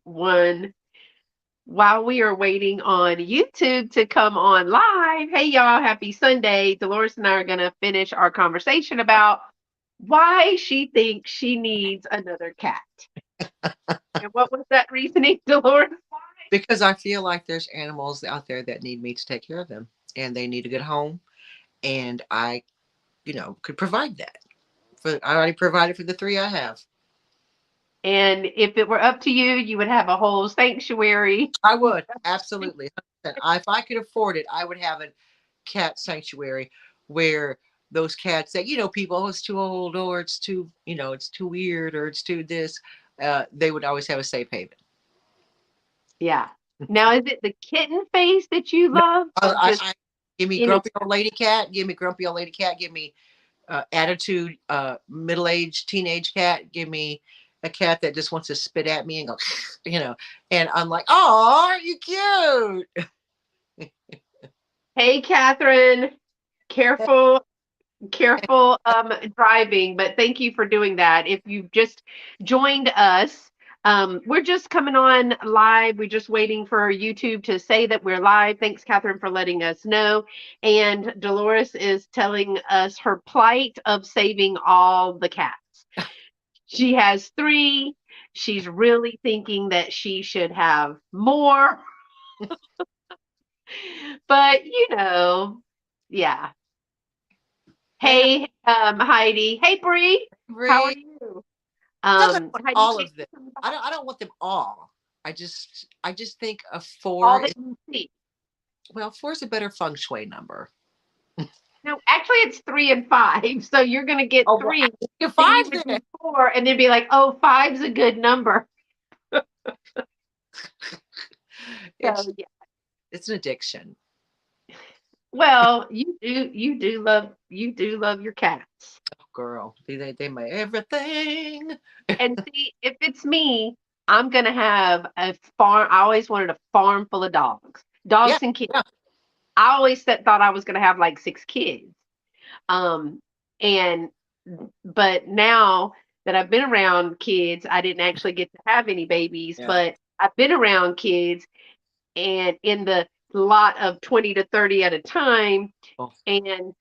one while we are waiting on YouTube to come on live. Hey, y'all, happy Sunday. Dolores and I are going to finish our conversation about why she thinks she needs another cat. And what was that reasoning, Dolores? Because I feel like there's animals out there that need me to take care of them, and they need a good home, and I, could provide that. I already provided for the three I have. And if it were up to you, you would have a whole sanctuary. I would absolutely. 100%. If I could afford it, I would have a cat sanctuary where those cats that people, oh, it's too old, or it's too, it's too weird, or it's too this. They would always have a safe haven. Yeah. Now, is it the kitten face that you No, love, or just give me any? grumpy old lady cat. Give me grumpy old lady cat. Give me attitude, middle-aged teenage cat. Give me a cat that just wants to spit at me and go, and I'm like, oh, aren't you cute? Hey, Catherine, careful, careful driving, but thank you for doing that. If you've just joined us, we're just coming on live. We're just waiting for YouTube to say that we're live. Thanks, Catherine, for letting us know. And Dolores is telling us her plight of saving all the cats. She has three. She's really thinking that she should have more, but yeah. Hey, Hey, Heidi. Hey, Bree. How are Bree. you? Doesn't want Heidi, all can of you them. come I don't want them all. I just think a all four that is, you see? well, four is a better feng shui number. No, actually, it's three and five. So you're going to get Oh, well, three. get Then you five would then. do four and then be like, oh, five's a good number. It's So, yeah. it's an addiction. Well, you do love your cats. Oh, girl, they my everything. And see, if it's me, I'm going to have a farm. I always wanted a farm full of dogs, Yeah, dogs and kids. yeah. I always thought I was going to have like six kids. Um, and but now that I've been around kids, I didn't actually get to have any babies, Yeah. but I've been around kids and in the lot of 20 to 30 at a time. Oh, And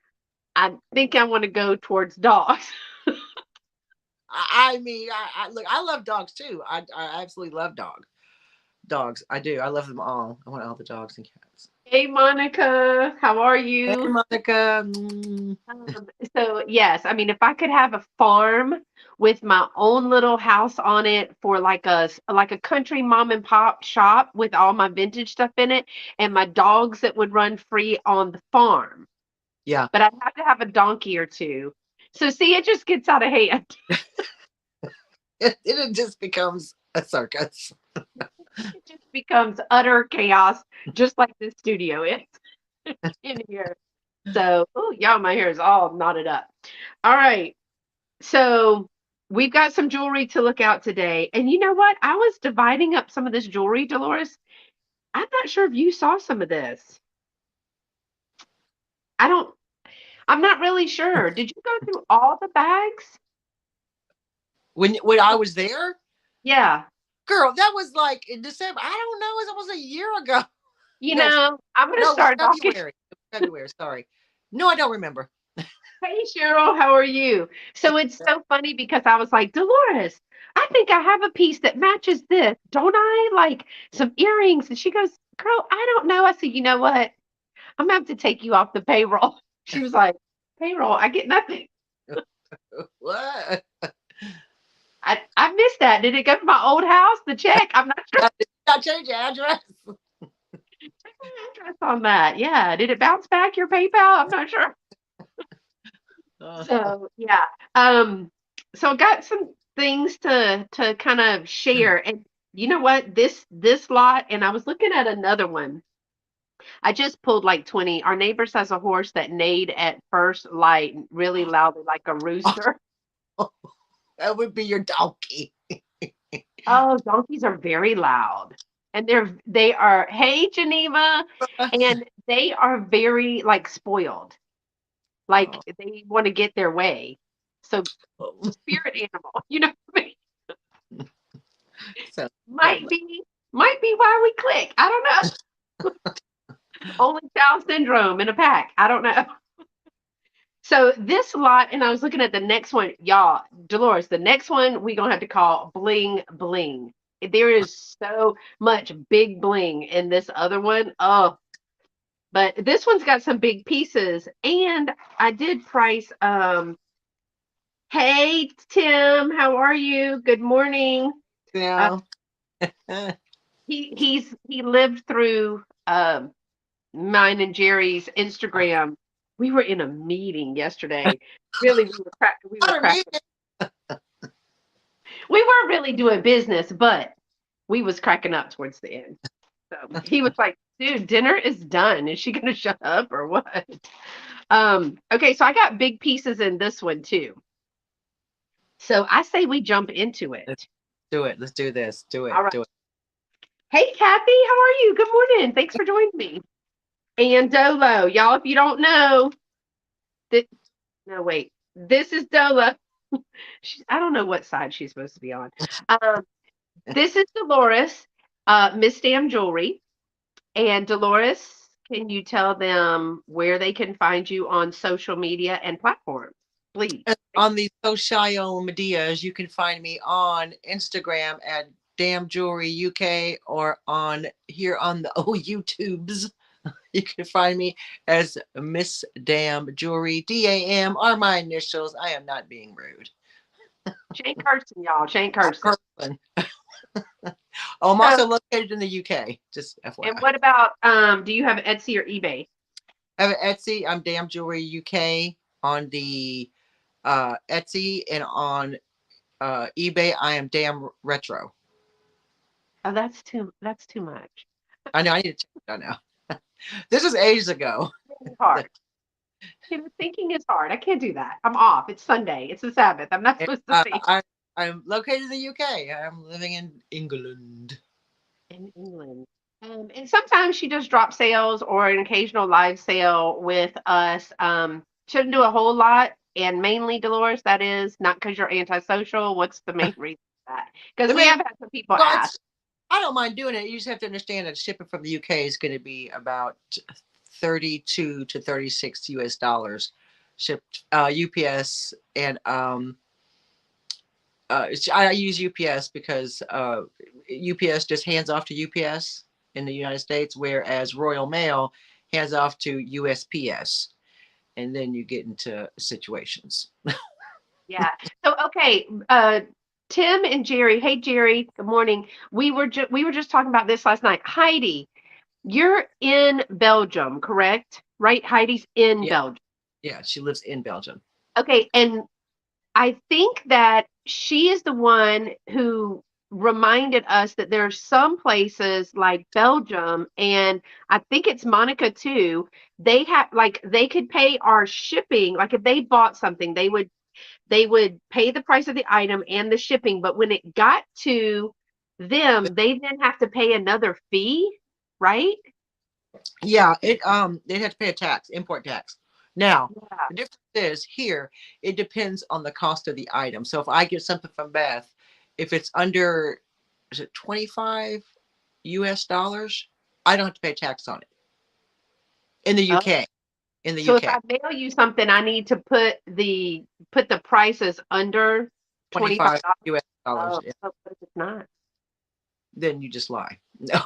I think I want to go towards dogs. I mean, I look. I love dogs too. I absolutely love dogs. I do. I love them all. I want all the dogs and cats. Hey, Monica, how are Hey, you? Monica. Um, so yes, I mean, if I could have a farm with my own little house on it for like a country mom and pop shop with all my vintage stuff in it, and my dogs that would run free on the farm, Yeah. but I'd have to have a donkey or two. So see, it just gets out of hand. It just becomes a circus. It just becomes utter chaos, just like this studio is in here. So, oh, y'all, my hair is all knotted up. All right. So we've got some jewelry to look out today. And you know what? I was dividing up some of this jewelry, Dolores. I'm not sure if you saw some of this. I don't, I'm not really sure. Did you go through all the bags? When I was there, Yeah. girl, that was like in December. I don't know. It was almost a year ago. No, I'm going to no, it was start knocking. February. It was February. Sorry. No, I don't remember. Hey, Cheryl, how are you? So it's so funny because I was like, Dolores, I think I have a piece that matches this, don't I? Like some earrings. And she goes, Girl, I don't know. I said, You know what? I'm gonna have to take you off the payroll. She was like, Payroll, I get nothing. What? I missed that. Did it go to my old house? The check? I'm not sure. I changed your address. Check my address on that. Yeah. Did it bounce back your PayPal? I'm not sure. Uh, So yeah. Um, so I got some things to kind of share. And you know what? This lot, and I was looking at another one. I just pulled like 20. Our neighbors has a horse that neighed at first light really loudly like a rooster. that would be your donkey. Oh, donkeys are very loud. And they are, hey Geneva, and they are very like spoiled. Like they want to get their way. So spirit animal, you know what I mean? So Might anyway, be, might be why we click. I don't know. Only child syndrome in a pack. I don't know. So this lot, and I was looking at the next one, y'all, Dolores, the next one we gonna have to call bling bling. There is so much big bling in this other one. Oh, but this one's got some big pieces. And I did price hey Tim, how are you? Good morning. Uh, yeah. he lived through mine and Jerry's Instagram. We were in a meeting yesterday. Really, we were What a cracking. meeting. We weren't really doing business, but we was cracking up towards the end. So he was like, "Dude, dinner is done. Is she gonna shut up or what?" Okay, so I got big pieces in this one too. So I say we jump into it. Let's do it. Let's do this. Do it. All right. Do it. Hey, Kathy, how are you? Good morning. Thanks for joining me. And Dolo, y'all, if you don't know, that no, wait, this is Dola. I don't know what side she's supposed to be on. Um, this is Dolores, Miss Damn Jewelry. And Dolores, can you tell them where they can find you on social media and platforms, please? And on the social medias, you can find me on Instagram at Damn Jewelry UK, or on here on the YouTubes. You can find me as Miss Damn Jewelry. DAM are my initials. I am not being rude. Shane Kirsten, y'all. Shane Not Kirsten. Kirkland. Oh, I'm So, also located in the UK. Just and FYI. what about do you have Etsy or eBay? I have an Etsy. I'm Damn Jewelry UK on the Etsy, and on eBay I am Damn Retro. Oh, that's too much. I know I need to check that now. This is ages ago. It's hard. Thinking is hard. I can't do that. I'm off. It's Sunday. It's the Sabbath. I'm not And, supposed to think I'm located in the UK. I'm living in England. in England. And sometimes she does drop sales or an occasional live sale with us. Shouldn't do a whole lot. And mainly, Dolores, that is not because you're antisocial. What's the main reason for that? Because The we main have had some people Well, ask. it's I don't mind doing it. You just have to understand that shipping from the UK is going to be about 32 to 36 US dollars shipped UPS. And I use UPS because UPS just hands off to UPS in the United States, whereas Royal Mail hands off to USPS, and then you get into situations. Yeah. So okay, Tim and Jerry. Hey Jerry, good morning. We were just talking about this last night. Heidi, you're in Belgium, correct? Right? Heidi's in Yeah, Belgium. yeah, she lives in Belgium. Okay, and I think that she is the one who reminded us that there are some places like Belgium, and I think it's Monica too. They have like they could pay our shipping. Like if they bought something, they would pay the price of the item and the shipping, but when it got to them, they then have to pay another fee, right? Yeah, they have to pay a tax, import tax. Now, Yeah. the difference is here, it depends on the cost of the item. So if I get something from Beth, if it's under, is it 25 US dollars, I don't have to pay tax on it in the Oh, UK. In the so if UK, I mail you something, I need to put the prices under 25 $25. US dollars. Oh, Yeah, what if it's not? then you just lie. No,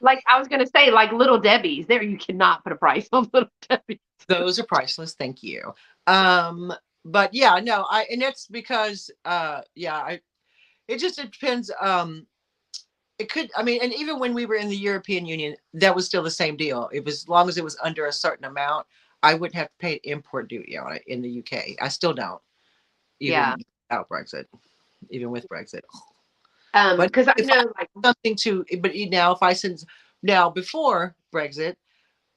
Like I was gonna say, like Little Debbie's. There, you cannot put a price on Little Debbie. those are priceless. Thank you. Um, but yeah, no, and that's because, yeah, it just depends. It could, I mean, and even when we were in the European Union, that was still the same deal. It was, as long as it was under a certain amount, I wouldn't have to pay import duty on it in the UK. I still don't, Yeah. even without Brexit, even with Brexit. But Because I if I know, like, something to, but now if I send, now before Brexit,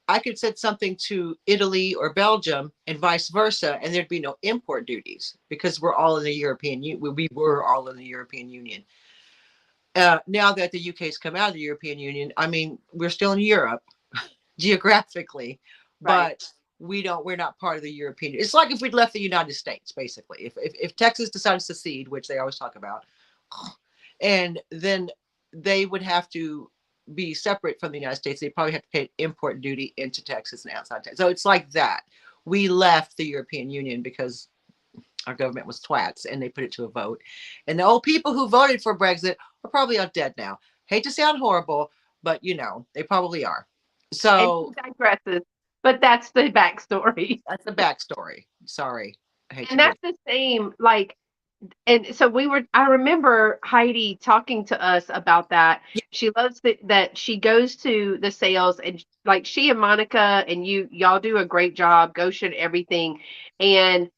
I could send something to Italy or Belgium and vice versa, and there'd be no import duties because we're all in the European Union. We were all in the European Union. Now that the UK's come out of the European Union, I mean, we're still in Europe geographically, right. but we're not part of the European. It's like if we'd left the United States, basically. If Texas decides to secede, which they always talk about, and then they would have to be separate from the United States. They probably have to pay import duty into Texas and outside Texas. So it's like that. We left the European Union because our government was twats, and they put it to a vote. And the old people who voted for Brexit are probably all dead now. Hate to sound horrible, but they probably are. And So he digresses, but that's the backstory. that's the backstory. Sorry. I hate to And break. that's the same, like, and so I remember Heidi talking to us about that. Yeah, She loves that she goes to the sales, and like she and Monica and y'all do a great job, Goshen, everything. And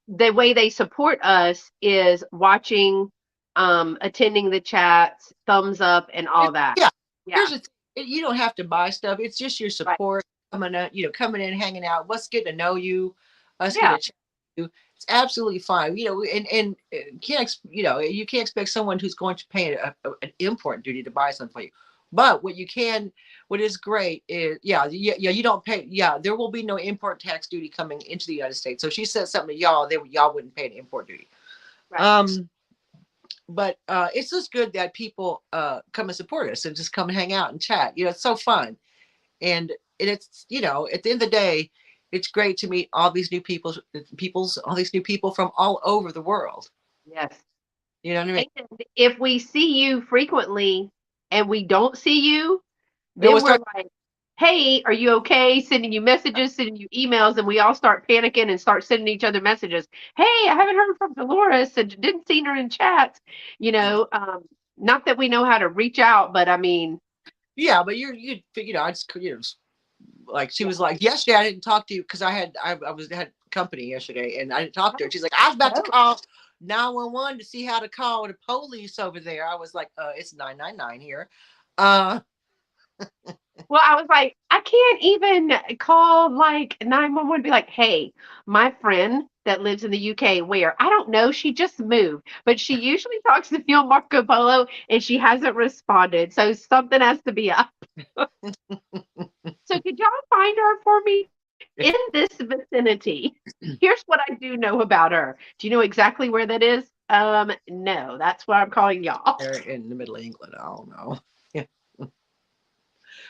the way they support us is watching, attending the chats, thumbs up, and all that. yeah. Yeah, Here's the thing. You don't have to buy stuff. It's just your right. support coming in, hanging out. Let's get to know you. Let's get Yeah, to chat with you. It's absolutely fine. And you can't expect someone who's going to pay an import duty to buy something for you. But what is great is, you don't pay. Yeah, there will be no import tax duty coming into the United States. So if she says something to y'all, y'all wouldn't pay an import duty. right. But it's just good that people come and support us and just come and hang out and chat. It's so fun. And it's at the end of the day, it's great to meet all these new all these new people from all over the world. Yes. You know what I mean? And if we see you frequently and we don't see you, It then was we're start. like, hey, are you okay? Sending you messages, sending you emails, and we all start panicking and start sending each other messages. Hey, I haven't heard from Dolores and didn't see her in chats. You Yeah, know, not that we know how to reach out, but I mean, yeah, but I just like she yeah. was like, yesterday I didn't talk to you because I had company yesterday and I didn't talk to her. She's like, I was about to No. call 911 to see how to call the police over there. I was like, it's 999 here. Uh, Well, I was like, I can't even call like 911 and be like, hey, my friend that lives in the UK, where I don't know, she just moved, but she usually talks to me on Marco Polo and she hasn't responded. So something has to be up. So could y'all find her for me in this vicinity? Here's what I do know about her. Do you know exactly where that is? No, that's why I'm calling y'all. they're in the middle of England. I don't know. Yeah.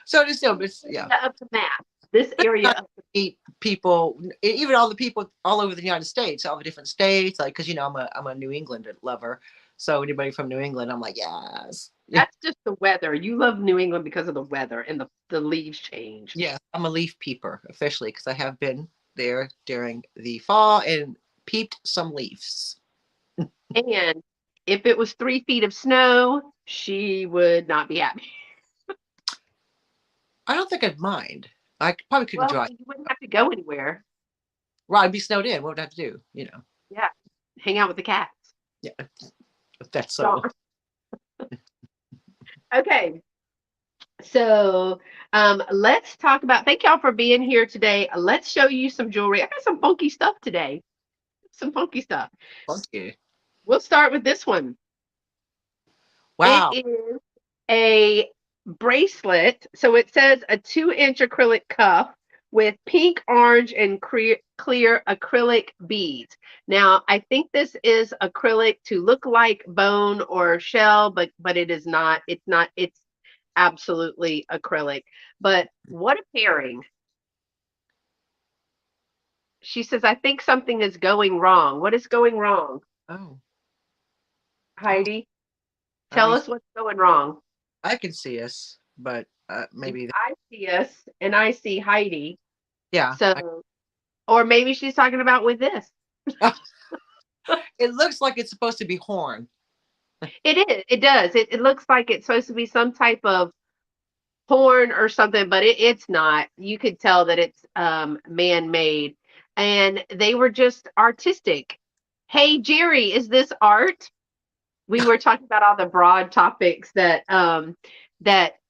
So it's still, it's yeah. Area of the map. This area Not of meet people, even all the people all over the United States, all the different states. Like, because I'm a New England lover. So anybody from New England, I'm like, yes, yeah, That's just the weather. You love New England because of the weather and the leaves change. yeah. I'm a leaf peeper officially because I have been there during the fall and peeped some leaves. And if it was 3 feet of snow, she would not be happy. I don't think I'd mind. I probably couldn't Well, drive. you wouldn't have to go anywhere. Well, I'd be snowed in. What would I have to do? Yeah. Hang out with the cats. Yeah, if that's so. Darn. Okay. So let's talk about, thank y'all for being here today. Let's show you some jewelry. I got some funky stuff today. Some funky stuff. Funky. We'll start with this one. It Wow. is a bracelet. So it says a 2-inch acrylic cuff with pink, orange, and clear acrylic beads. Now, I think this is acrylic to look like bone or shell, but it is not. It's not. It's absolutely acrylic. But what a pairing. She says, I think something is going wrong. What is going wrong, Oh, oh. Heidi? Are Tell we? us what's going wrong. I can see us, but And maybe. I see us and I see Heidi. Yeah. So, or maybe she's talking about with this. It looks like it's supposed to be horn. It is. It does. It looks like it's supposed to be some type of horn or something, but it's not. You could tell that it's man-made, and they were just artistic. Hey, Jerry, is this art? We were talking about all the broad topics that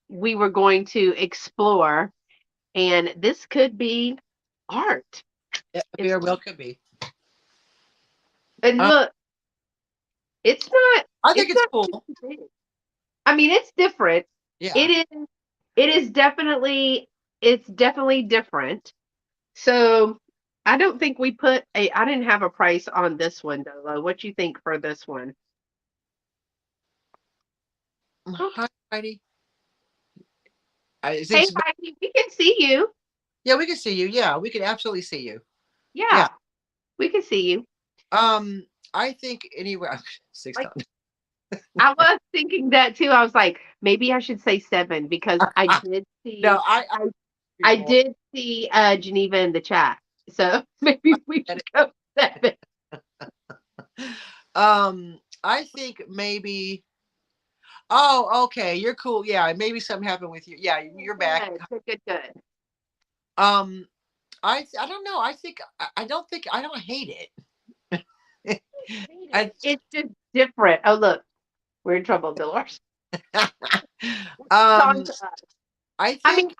we were going to explore, and this could be art. Yeah, It's very well could be. and Uh, look, it's not I think it's it's not cool. too big. I mean, it's different. Yeah. It is it is definitely it's definitely different. So I don't think we put a I didn't have a price on this one, Dolo. What you think for this one? Oh, Hi, Heidi. I think, hey, Heidi, we can see you. yeah, we can see you. Yeah, we can absolutely see you. Yeah. Yeah, we can see you. Um, I think anywhere six Like times. I was thinking that too. I was like, maybe I should say seven because No, I I more. did see Geneva in the chat. So maybe we should go seven. I think maybe. Oh, okay. You're cool. Yeah, maybe something happened with you. Yeah, Oh, you're back. good, good, good, good. Um, I don't know. I don't think I don't hate it. Hate I it. It's just different. Oh, look, we're in trouble, Dolores. It's on um to us. I I mean, think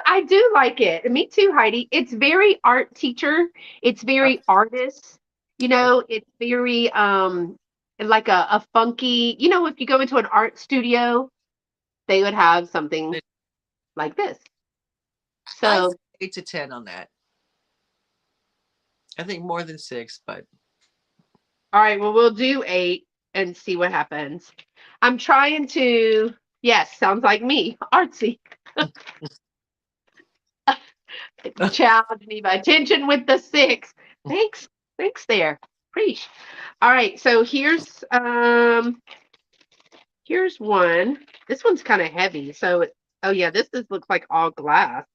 I do like it. Me too, Heidi. It's very art teacher. It's uh, very artist. It's very like a funky, if you go into an art studio, they would have something like this. I think So, 8 to 10 on that. I think more than six, but all right, well, we'll do eight and see what happens. I'm trying to, yes, sounds like me, artsy. Child, need my attention with the six. Thanks. Thanks there. Preach. All right, so here's one. This one's kind of heavy. Oh yeah, this looks like all glass.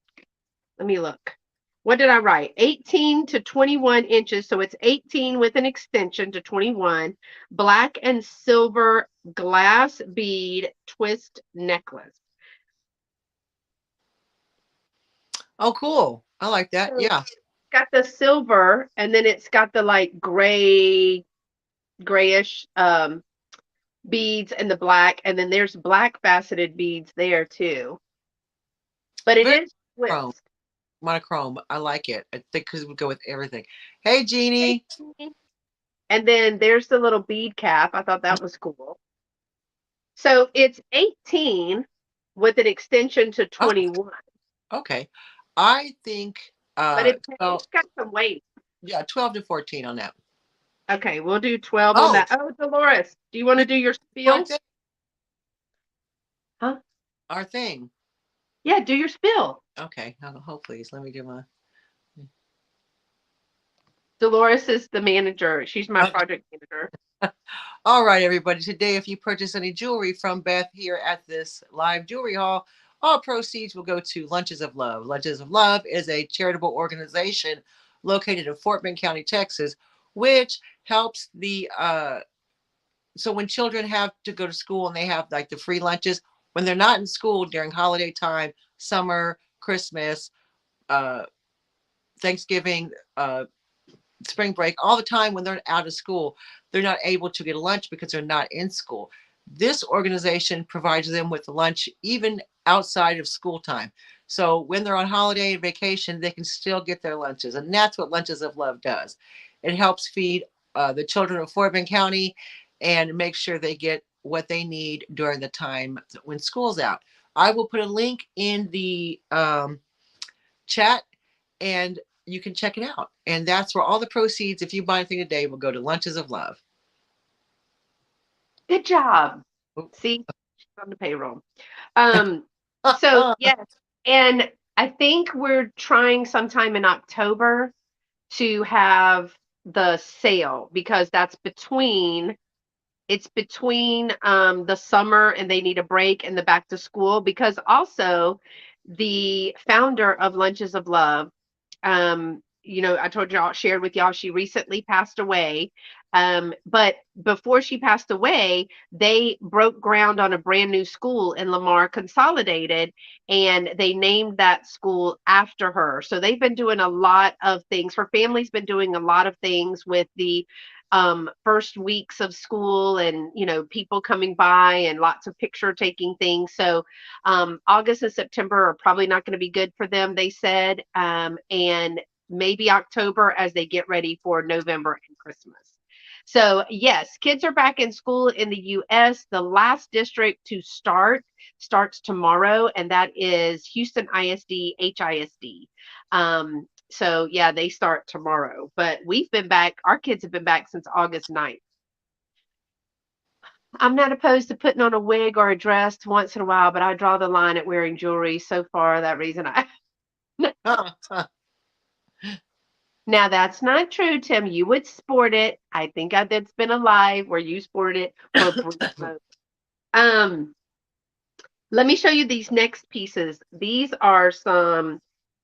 Let me look. What did I write? 18 to 21 inches. So it's 18 with an extension to 21. Black and silver glass bead twist necklace. oh, cool. I like that. So Yeah. it's got the silver and then it's got the like grayish beads and the black, and then there's black faceted beads there too. But it Very is chrome, twist. monochrome. I like it. I think because it would go with everything. Hey, Jeannie. And then there's the little bead cap. I thought that was cool. So it's 18 with an extension to Oh, 21, okay. I think but 12, it's got some weight. yeah, 12 to 14 on that. Okay, we'll do 12 on Oh, that. Oh, Dolores, do you want to do your our spill? thing. Huh? Our thing. Yeah, do your spill. Okay. Hold please. Let me do my. Dolores is the manager. She's my Okay. project manager. All right, everybody. Today, if you purchase any jewelry from Beth here at this live jewelry haul, all proceeds will go to Lunches of Love. Lunches of Love is a charitable organization located in Fort Bend County, Texas, which helps so when children have to go to school and they have like the free lunches, when they're not in school during holiday time, summer, Christmas, uh, Thanksgiving, spring break, all the time when they're out of school, they're not able to get a lunch because they're not in school. This organization provides them with lunch even outside of school time. So when they're on holiday and vacation, they can still get their lunches. And that's what Lunches of Love does. It helps feed the children of Fort Bend County and make sure they get what they need during the time when school's out. I will put a link in the chat and you can check it out. And that's where all the proceeds, if you buy anything today, will go to Lunches of Love. Good job. See, she's on the payroll. So yes, and I think we're trying sometime in October to have the sale because it's between the summer and they need a break and the back to school because also the founder of Lunches of Love, I told y'all, shared with y'all, she recently passed away. But before she passed away, they broke ground on a brand new school in Lamar Consolidated, and they named that school after her. So they've been doing a lot of things. Her family's been doing a lot of things with the first weeks of school and people coming by and lots of picture taking things. So August and September are probably not going to be good for them, they said, and maybe October as they get ready for November and Christmas. So, yes, kids are back in school in the US. The last district to starts tomorrow, and that is Houston ISD, HISD. So, yeah, they start tomorrow. But we've been back, our kids have been back since August 9th. I'm not opposed to putting on a wig or a dress once in a while, but I draw the line at wearing jewelry. So far, that reason I. Now that's not true, Tim. You would sport it. I think I did spin a live where you sported it for a brief moment. Um, Let me show you these next pieces. These are some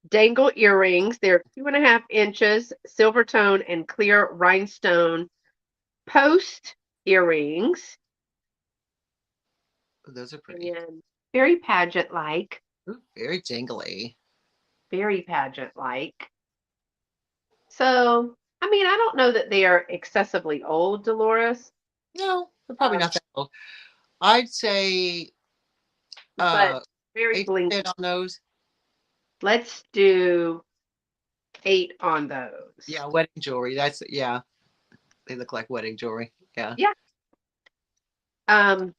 dangle earrings. They're 2.5 inches, silver tone, and clear rhinestone post earrings, Those are pretty. and very pageant like. Ooh, very jingly. Very pageant like. So, I mean, I don't know that they are excessively old, Dolores, No, they're probably um, not that old. I'd say but uh very 8 bling. to 10 on those. Let's do 8 on those. Yeah, wedding jewelry. That's yeah. They look like wedding jewelry. Yeah. Yeah. Um,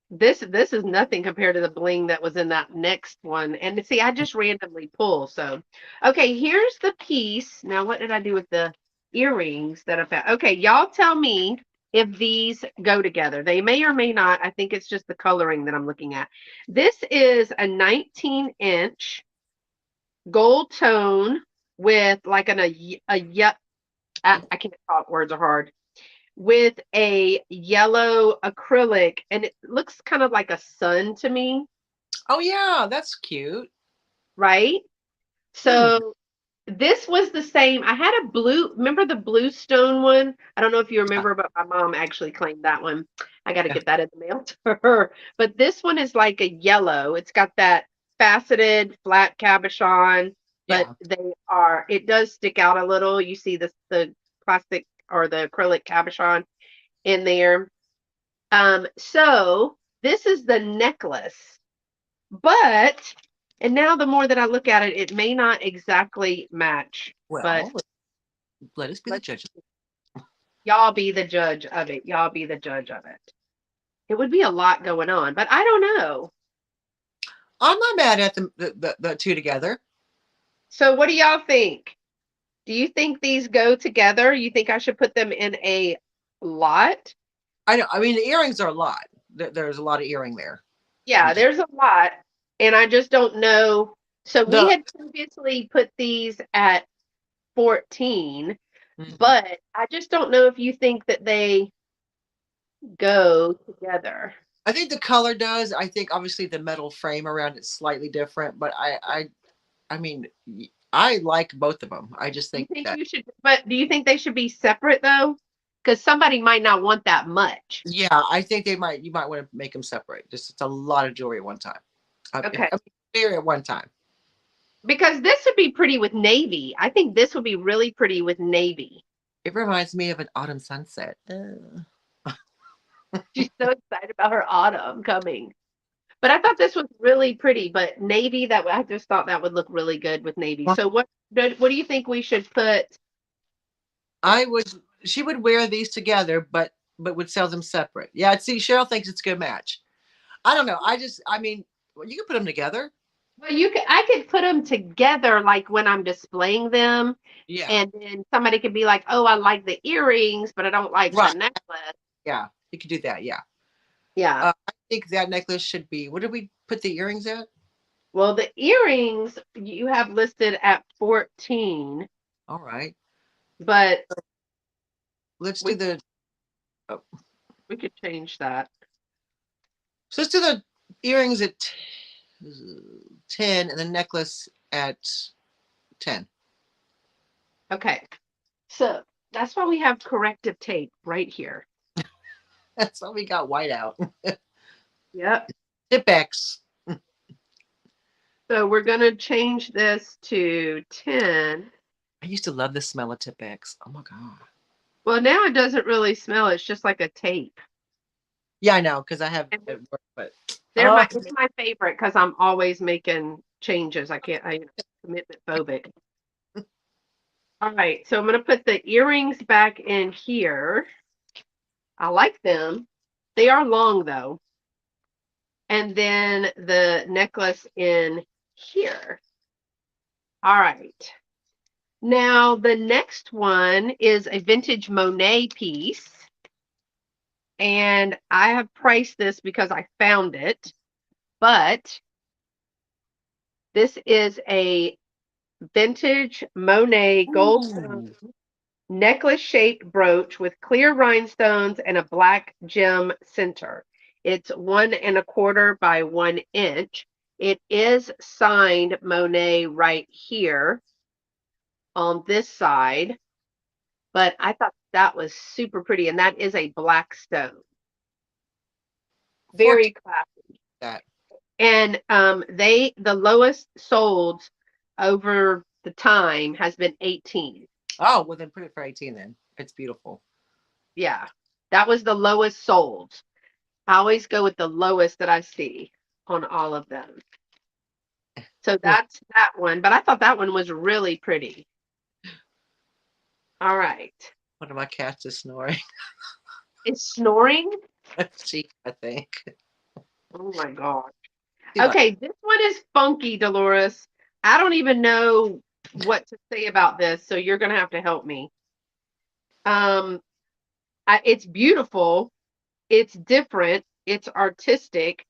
this is nothing compared to the bling that was in that next one. And see, I just randomly pull. So, okay, here's the piece. Now, what did I do with the earrings that I found? Okay, y'all tell me if these go together. They may or may not. I think it's just the coloring that I'm looking at. This is a 19-inch gold tone with like I can't talk, words are hard, with a yellow acrylic, and it looks kind of like a sun to me, Oh yeah, that's cute. right? Hmm. So this was the same. I had a blue, remember the blue stone one? I don't know if you Yeah. remember, but my mom actually claimed that one. I got to get that in the mail to her. But this one is like a yellow. It's got that faceted flat cabochon, but Yeah. it does stick out a little. You see the plastic or the acrylic cabochon in there. So this is the necklace, but, and now the more that I look at it, it may not exactly match, but Well, let us be the let's, judge. y'all be the judge of it. Y'all be the judge of it. It would be a lot going on, but I don't know. I'm not mad at the two together. So what do y'all think? Do you think these go together? You think I should put them in a lot? I know. I mean, the earrings are a lot. There's a lot of earring there. Yeah, You just there's a lot, and I just don't know. So we the had previously put these at 14, Mhm. but I just don't know if you think that they go together. I think the color does. I think obviously the metal frame around it's slightly different, but I mean, I like both of them. I just You think think that you should, but do you think they should be separate though? Because somebody might not want that much. yeah, I think they might. You might want to make them separate. Just it's a lot of jewelry at one time. Okay. I mean, very at one time. Because this would be pretty with navy. I think this would be really pretty with navy. It reminds me of an autumn sunset. She's so excited about her autumn coming. But I thought this was really pretty, but navy, that I just thought that would look really good with navy. So what do you think we should put? I would. She would wear these together, but would sell them separate. Yeah. See, Cheryl thinks it's a good match. I don't know. I mean, well, you can put them together. Well, I could put them together like when I'm displaying them, Yeah. and then somebody could be like, "Oh, I like the earrings, but I don't like the Right. necklace." Yeah. You could do that. Yeah. Yeah. I think that necklace should be. What did we put the earrings at? Well, the earrings you have listed at 14, All right. but Let's do we the. Oh, we could change that. so let's do the earrings at 10 and the necklace at 10. Okay. So that's why we have corrective tape right here. That's why we got white out. Yep. Tipex. So we're gonna change this to 10. I used to love the smell of Tipex. Oh my God. Well, now it doesn't really smell. It's just like a tape. Yeah, I know because I have And at work, but my oh, it's my favorite because I'm always making changes. I can't I commitment phobic. All right, so I'm gonna put the earrings back in here. I like them. They are long though. And then the necklace in here. All right. Now the next one is a vintage Monet piece. and I have priced this because I found it, but this is a vintage Monet goldstone Ooh. necklace-shaped brooch with clear rhinestones and a black gem center. It's 1 1/4 by 1 inch. It is signed Monet right here on this side, but I thought that was super pretty, and that is a black stone. 14 Very classy. that. And the lowest sold over the time has been 18. Oh, well then put it for 18 then. It's beautiful. Yeah. That was the lowest sold. I always go with the lowest that I see on all of them. So Well, that's that one, but I thought that one was really pretty. All right. one of my cats is snoring. It's snoring. She, I think. Oh my God. She like, Okay, this one is funky, Dolores. I don't even know what to say about this, so you're gonna have to help me. Um, it's beautiful. It's different. It's artistic.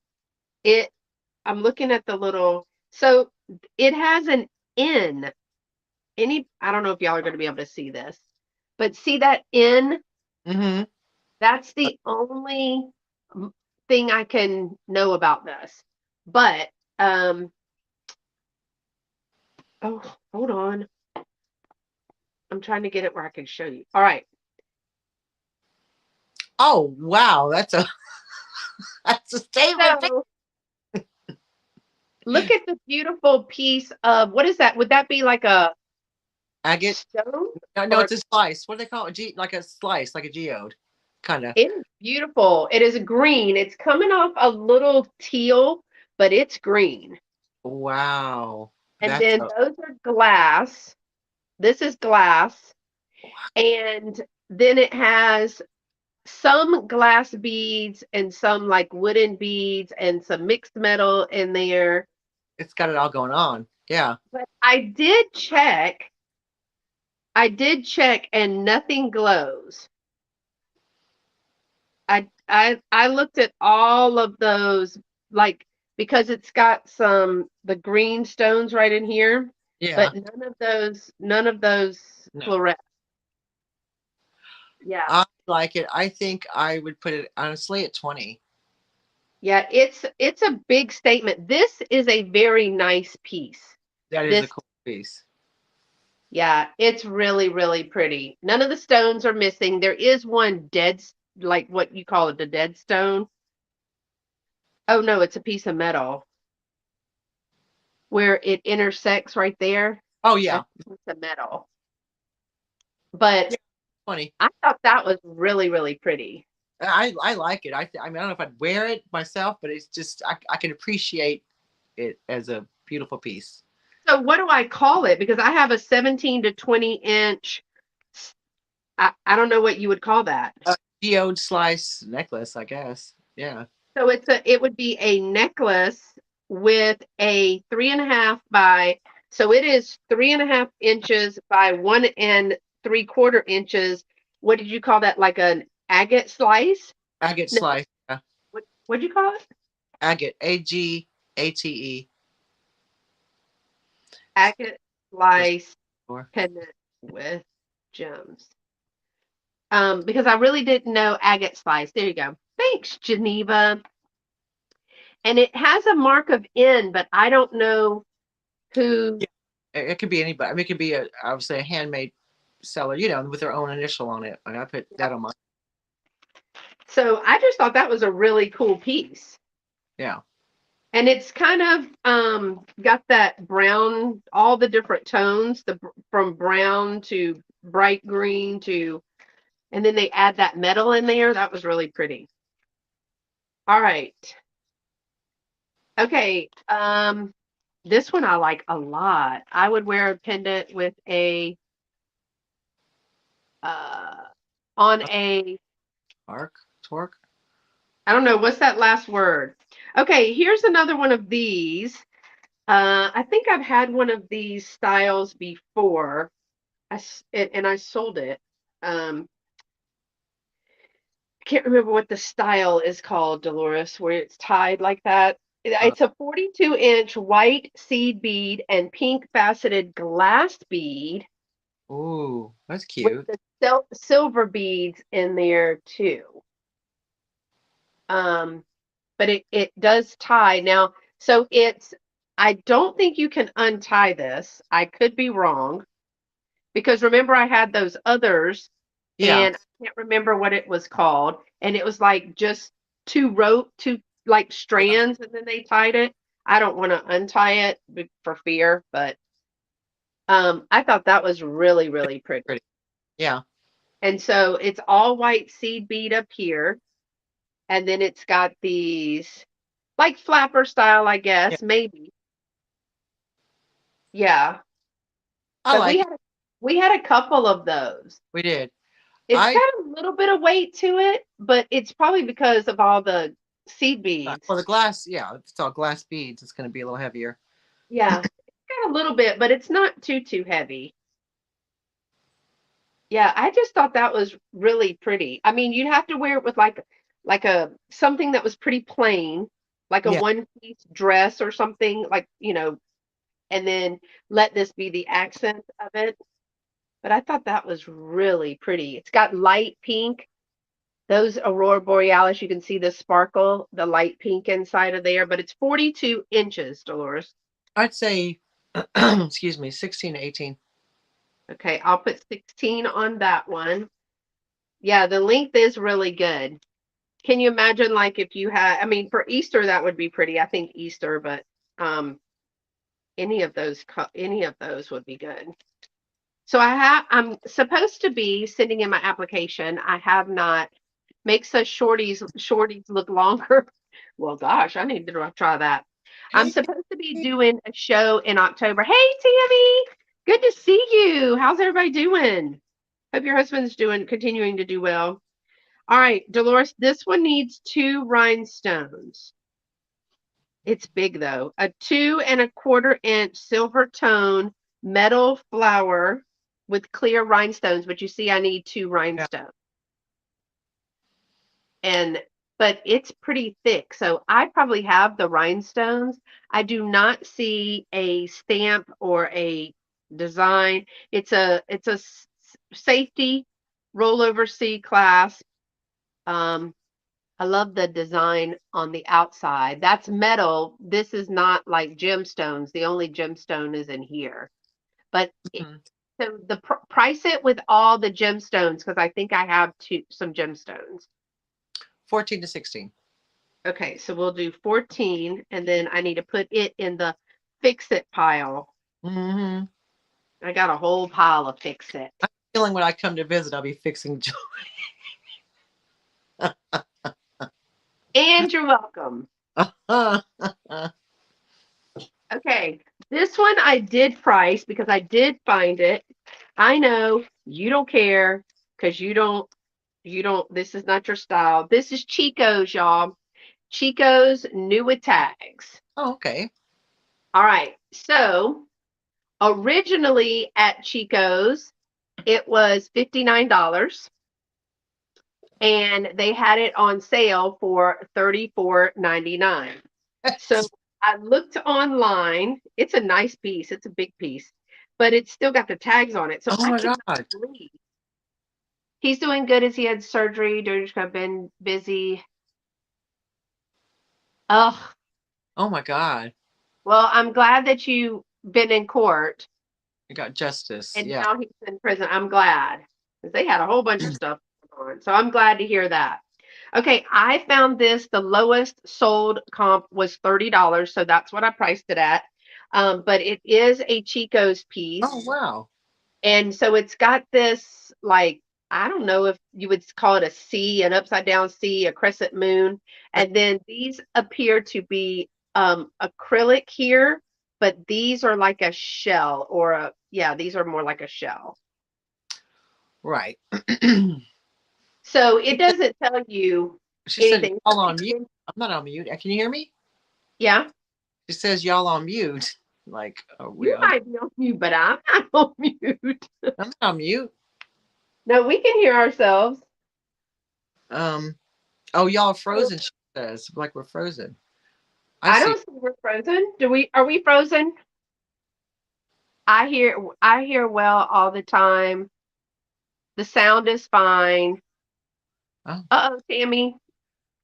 It. I'm looking at the little. So it has an N. I don't know if y'all are going to be able to see this, but see that N? mm-hmm. That's the only m- thing I can know about this. But oh, hold on. I'm trying to get it where I can show you. All right. Oh wow, that's a that's a statement. So look at the beautiful piece of what is that? Would that be like a Agate. stone No, no, or it's a slice. What do they call it? Like a slice, like a geode, kind of. it is beautiful. It is green. It's coming off a little teal, but it's green. Wow, And that's then those are glass. This is glass. And then it has some glass beads and some like wooden beads and some mixed metal in there. it's got it all going on. Yeah, But I did check and nothing glows. I looked at all of those like because it's got some the green stones right in here, yeah. but none of those No, fluoresce. Yeah. I like it. I think I would put it honestly at 20. Yeah, it's a big statement. This is a very nice piece. That is a This cool piece. yeah, it's really really pretty. None of the stones are missing. There is one like what you call it, the dead stone. Oh no, it's a piece of metal where it intersects right there. Oh yeah, That's a piece of metal. But yeah, 20. I thought that was really really pretty. I like it. I mean I don't know if I'd wear it myself, but it's just I can appreciate it as a beautiful piece. So what do I call it? Because I have a 17 to 20 inch. I don't know what you would call that. Geode slice necklace, I guess. Yeah. So it would be a necklace with a 3.5 by so it is 3.5 inches by 1 3/4 inches. What did you call that? Like an agate slice? Agate No, slice. Yeah. what'd you call it? Agate. Agate. Agate For slice sure. pendant with gems. Because I really didn't know agate slice. There you go. Thanks, Geneva. And it has a mark of N, but I don't know who. Yeah. It could be anybody. I mean, it could be obviously a handmade seller, with their own initial on it. And I put that on my. So I just thought that was a really cool piece. Yeah. And it's kind of got that brown, all the different tones, from brown to bright green to, and then they add that metal in there. That was really pretty. All right. Okay. This one I like a lot. I would wear a pendant with a uh on a Arc. Torque. I don't know what's that last word. Okay, here's another one of these. I think I've had one of these styles before. And I sold it. Um, can't remember what the style is called, Dolores, where it's tied like that. Uh, It's a 42-inch white seed bead and pink faceted glass bead ooh, that's with cute. the silver beads in there too. Um, but it does tie now. So it's I don't think you can untie this. I could be wrong because remember I had those others Yeah. and I can't remember what it was called. And it was like just two like Yeah. strands, and then they tied it. I don't want to untie it for fear, but I thought that was really, really pretty. Pretty. Yeah. And so it's all white seed bead up here, and then it's got these like flapper style, I Yeah. guess, maybe. Yeah. I But like it. we had a couple of those. We did. It's I got a little bit of weight to it, but it's probably because of all the seed beads. well, the glass, yeah, if it's all glass beads, it's going to be a little heavier. Yeah, it's got a little bit, but it's not too heavy. Yeah, I just thought that was really pretty. I mean, you'd have to wear it with like a something that was pretty plain, like a Yeah. one-piece dress or something like, and then let this be the accent of it. But I thought that was really pretty. It's got light pink. Those aurora borealis, you can see the sparkle, the light pink inside of there, but it's 42 inches, Dolores. I'd say, excuse me, 16 to 18. Okay, I'll put 16 on that one. Yeah, the length is really good. Can you imagine like if you had, I mean, for Easter that would be pretty. I think Easter, but um any of those would be good. So I'm supposed to be sending in my application. I have not. Makes us shorties look longer. Well, gosh, I need to try that. I'm Hey, supposed to be doing a show in October. Hey, Tammy, good to see you. How's everybody doing? Hope your husband's continuing to do well. All right, Dolores, this one needs two rhinestones. It's big though. A 2¼ inch silver tone metal flower with clear rhinestones, but you see I need two yeah. rhinestones. And but it's pretty thick. So I probably have the rhinestones. I do not see a stamp or a design. It's a safety rollover C clasp. Um, I love the design on the outside. That's metal. This is not like gemstones. The only gemstone is in here. But Mhm. so the price it with all the gemstones because I think I have some gemstones. 14 to 16. Okay, so we'll do 14 and then I need to put it in the fix it pile. Hmm. I got a whole pile of fix it. Feeling when I come to visit, I'll be fixing. And you're welcome. Okay, this one I did price because I did find it. I know you don't care because this is not your style. This is Chico's, y'all. Chico's new with tags. Oh, okay. All right, so originally at Chico's, it was $59 and they had it on sale for $34.99. So I looked online. It's a nice piece. It's a big piece, but it's still got the tags on it. So Oh I my cannot God. believe he's doing good as he had surgery. Just have been busy. Oh, Oh my God. well, I'm glad that you've been in court You got justice. and Yeah. now he's in prison. I'm glad because they had a whole bunch of stuff going on. So I'm glad to hear that. Okay, I found this. The lowest sold comp was $30, so that's what I priced it at. But it is a Chico's Oh piece, wow. and so it's got this like I don't know if you would call it a C, an upside down C, a crescent moon, and then these appear to be acrylic here, but these are like a shell or a yeah, these are more like a shell. Right. So it doesn't tell you She said, anything. y'all on mute. I'm not on mute. Can you hear me? Yeah. She says, y'all on mute. Like, are we You on? might be on mute, but I'm not on mute. I'm not on mute. No, we can hear ourselves. Um. Oh, y'all are So frozen. She says like we're frozen. I I see. don't see we're frozen. Do we? Are we frozen? I hear well all the time. The sound is fine. Oh. Uh-oh, Tammy,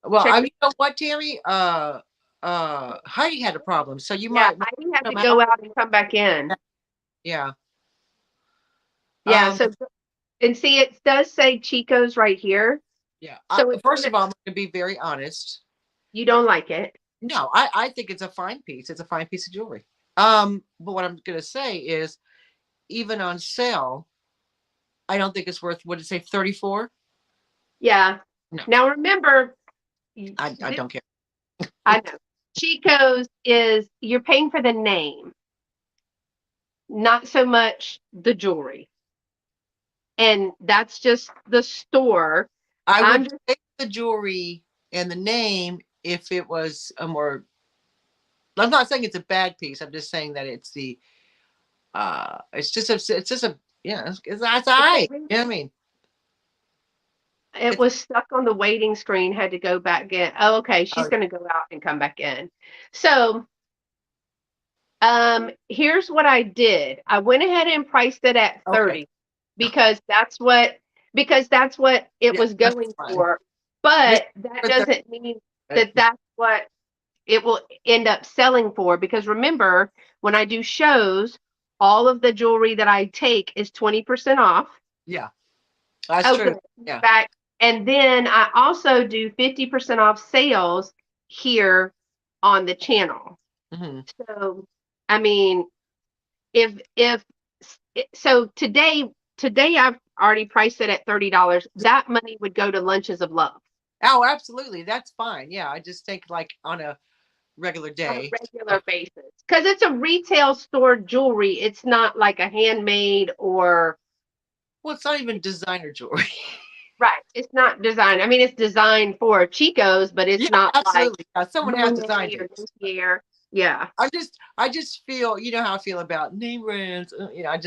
Well, check I your. mean, you know what, Tammy? Heidi had a problem, so you Yeah, might want Heidi had to to come go out. out and come back in. Yeah. Yeah, Um. so and see it does say Chico's right here. Yeah. So it's First gonna of all, I'm going to be very honest. you don't like it. No, I think it's a fine piece. It's a fine piece of jewelry. But what I'm going to say is, even on sale, I don't think it's worth. What did it say? 34? Yeah. No, Now remember, I this don't care. I know. Chico's is you're paying for the name, not so much the jewelry. And that's just the store. I I'm would just take the jewelry and the name if it was a more. I'm not saying it's a bad piece. I'm just saying that it's the. It's just a. Yeah, that's all it's a right. You know what I mean? it It's. was stuck on the waiting screen, had to go back in. Oh, okay, she's Oh, gonna go out and come back in. So here's what I did. I went ahead and priced it at okay. 30 because that's what it Yeah, was that's going fine. for. Just But that for 30. doesn't mean that that's what it will end up selling for because remember, when I do shows, all of the jewelry that I take is 20% off. Yeah, that's Oh, true. good. Yeah. Back. And then I also do 50% off sales here on the channel. Hmm. So, I mean, if so today I've already priced it at $30. That money would go to lunches of love Oh, absolutely. That's fine. Yeah, I just think like on a regular on a day. regular basis because it's a retail store jewelry. It's not like a handmade or Well, it's not even designer jewelry. right. It's not designed. I mean, it's designed for Chico's, but it's Yeah, not like absolutely. Yeah, someone has designed Monet or it. Napier. Yeah, I just feel, you know how I feel about name brands. You know,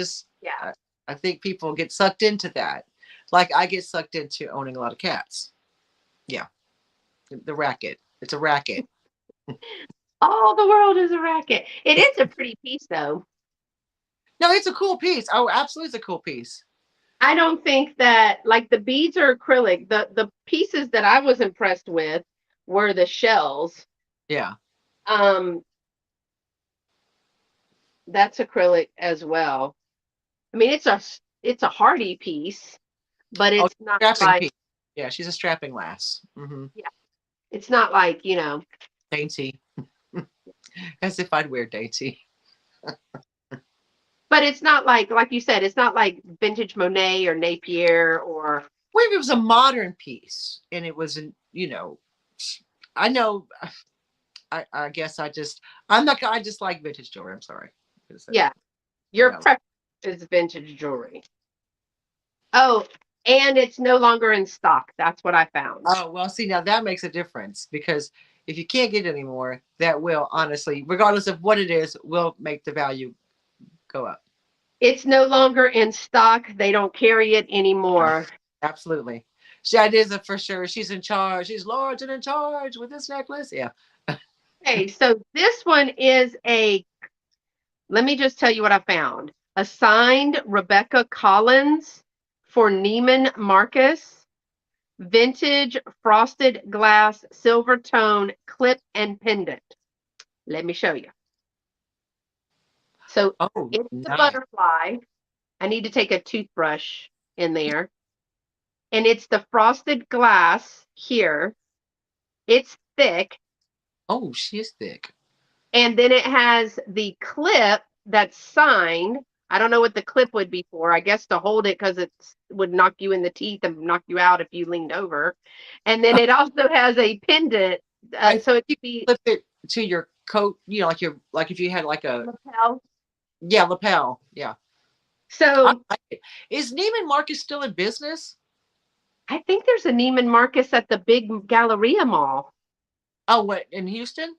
yeah. I, I think people get sucked into that. Like I get sucked into owning a lot of cats. Yeah, the racket. It's a racket. All the world is a racket. It is a pretty piece, though. No, it's a cool piece. Oh, absolutely, it's a cool piece. I don't think that like the beads are acrylic. The pieces that I was impressed with were the shells. Yeah. Um, that's acrylic as well. I mean, it's a hardy piece, but Oh, it's not strapping like piece. Yeah, she's a strapping lass. Hmm. yeah, it's not like Dainty, as if I'd wear dainty. but it's not like you said, it's not like vintage Monet or Napier or Well, if it was a modern piece and it was, you know, I know. I guess I'm not. I just like vintage jewelry. I'm sorry. yeah, I your know. preference is vintage jewelry. Oh, and it's no longer in stock. That's what I found. Oh well, see now that makes a difference because if you can't get it anymore, that will honestly, regardless of what it is, will make the value go up. It's no longer in stock. They don't carry it Yeah, anymore. absolutely. That is a for sure. She's in charge. She's large and in charge with this necklace. Yeah. Okay, so this one is let me just tell you what I found. A signed Rebecca Collins for Neiman Marcus, vintage frosted glass silver tone clip and pendant. Let me show you. So Oh, it's the nice. butterfly. I need to take a toothbrush in there. And it's the frosted glass here. It's thick. Oh, she is thick. And then it has the clip that's signed. I don't know what the clip would be for. I guess to hold it because it would knock you in the teeth and knock you out if you leaned over. And then it also has a pendant. I think So it you could be clip it to your coat. You know, like if you had like a lapel. yeah lapel. Yeah. I So like it. Is Neiman Marcus still in business? I think there's a Neiman Marcus at the big Galleria Mall. Oh, what in Houston?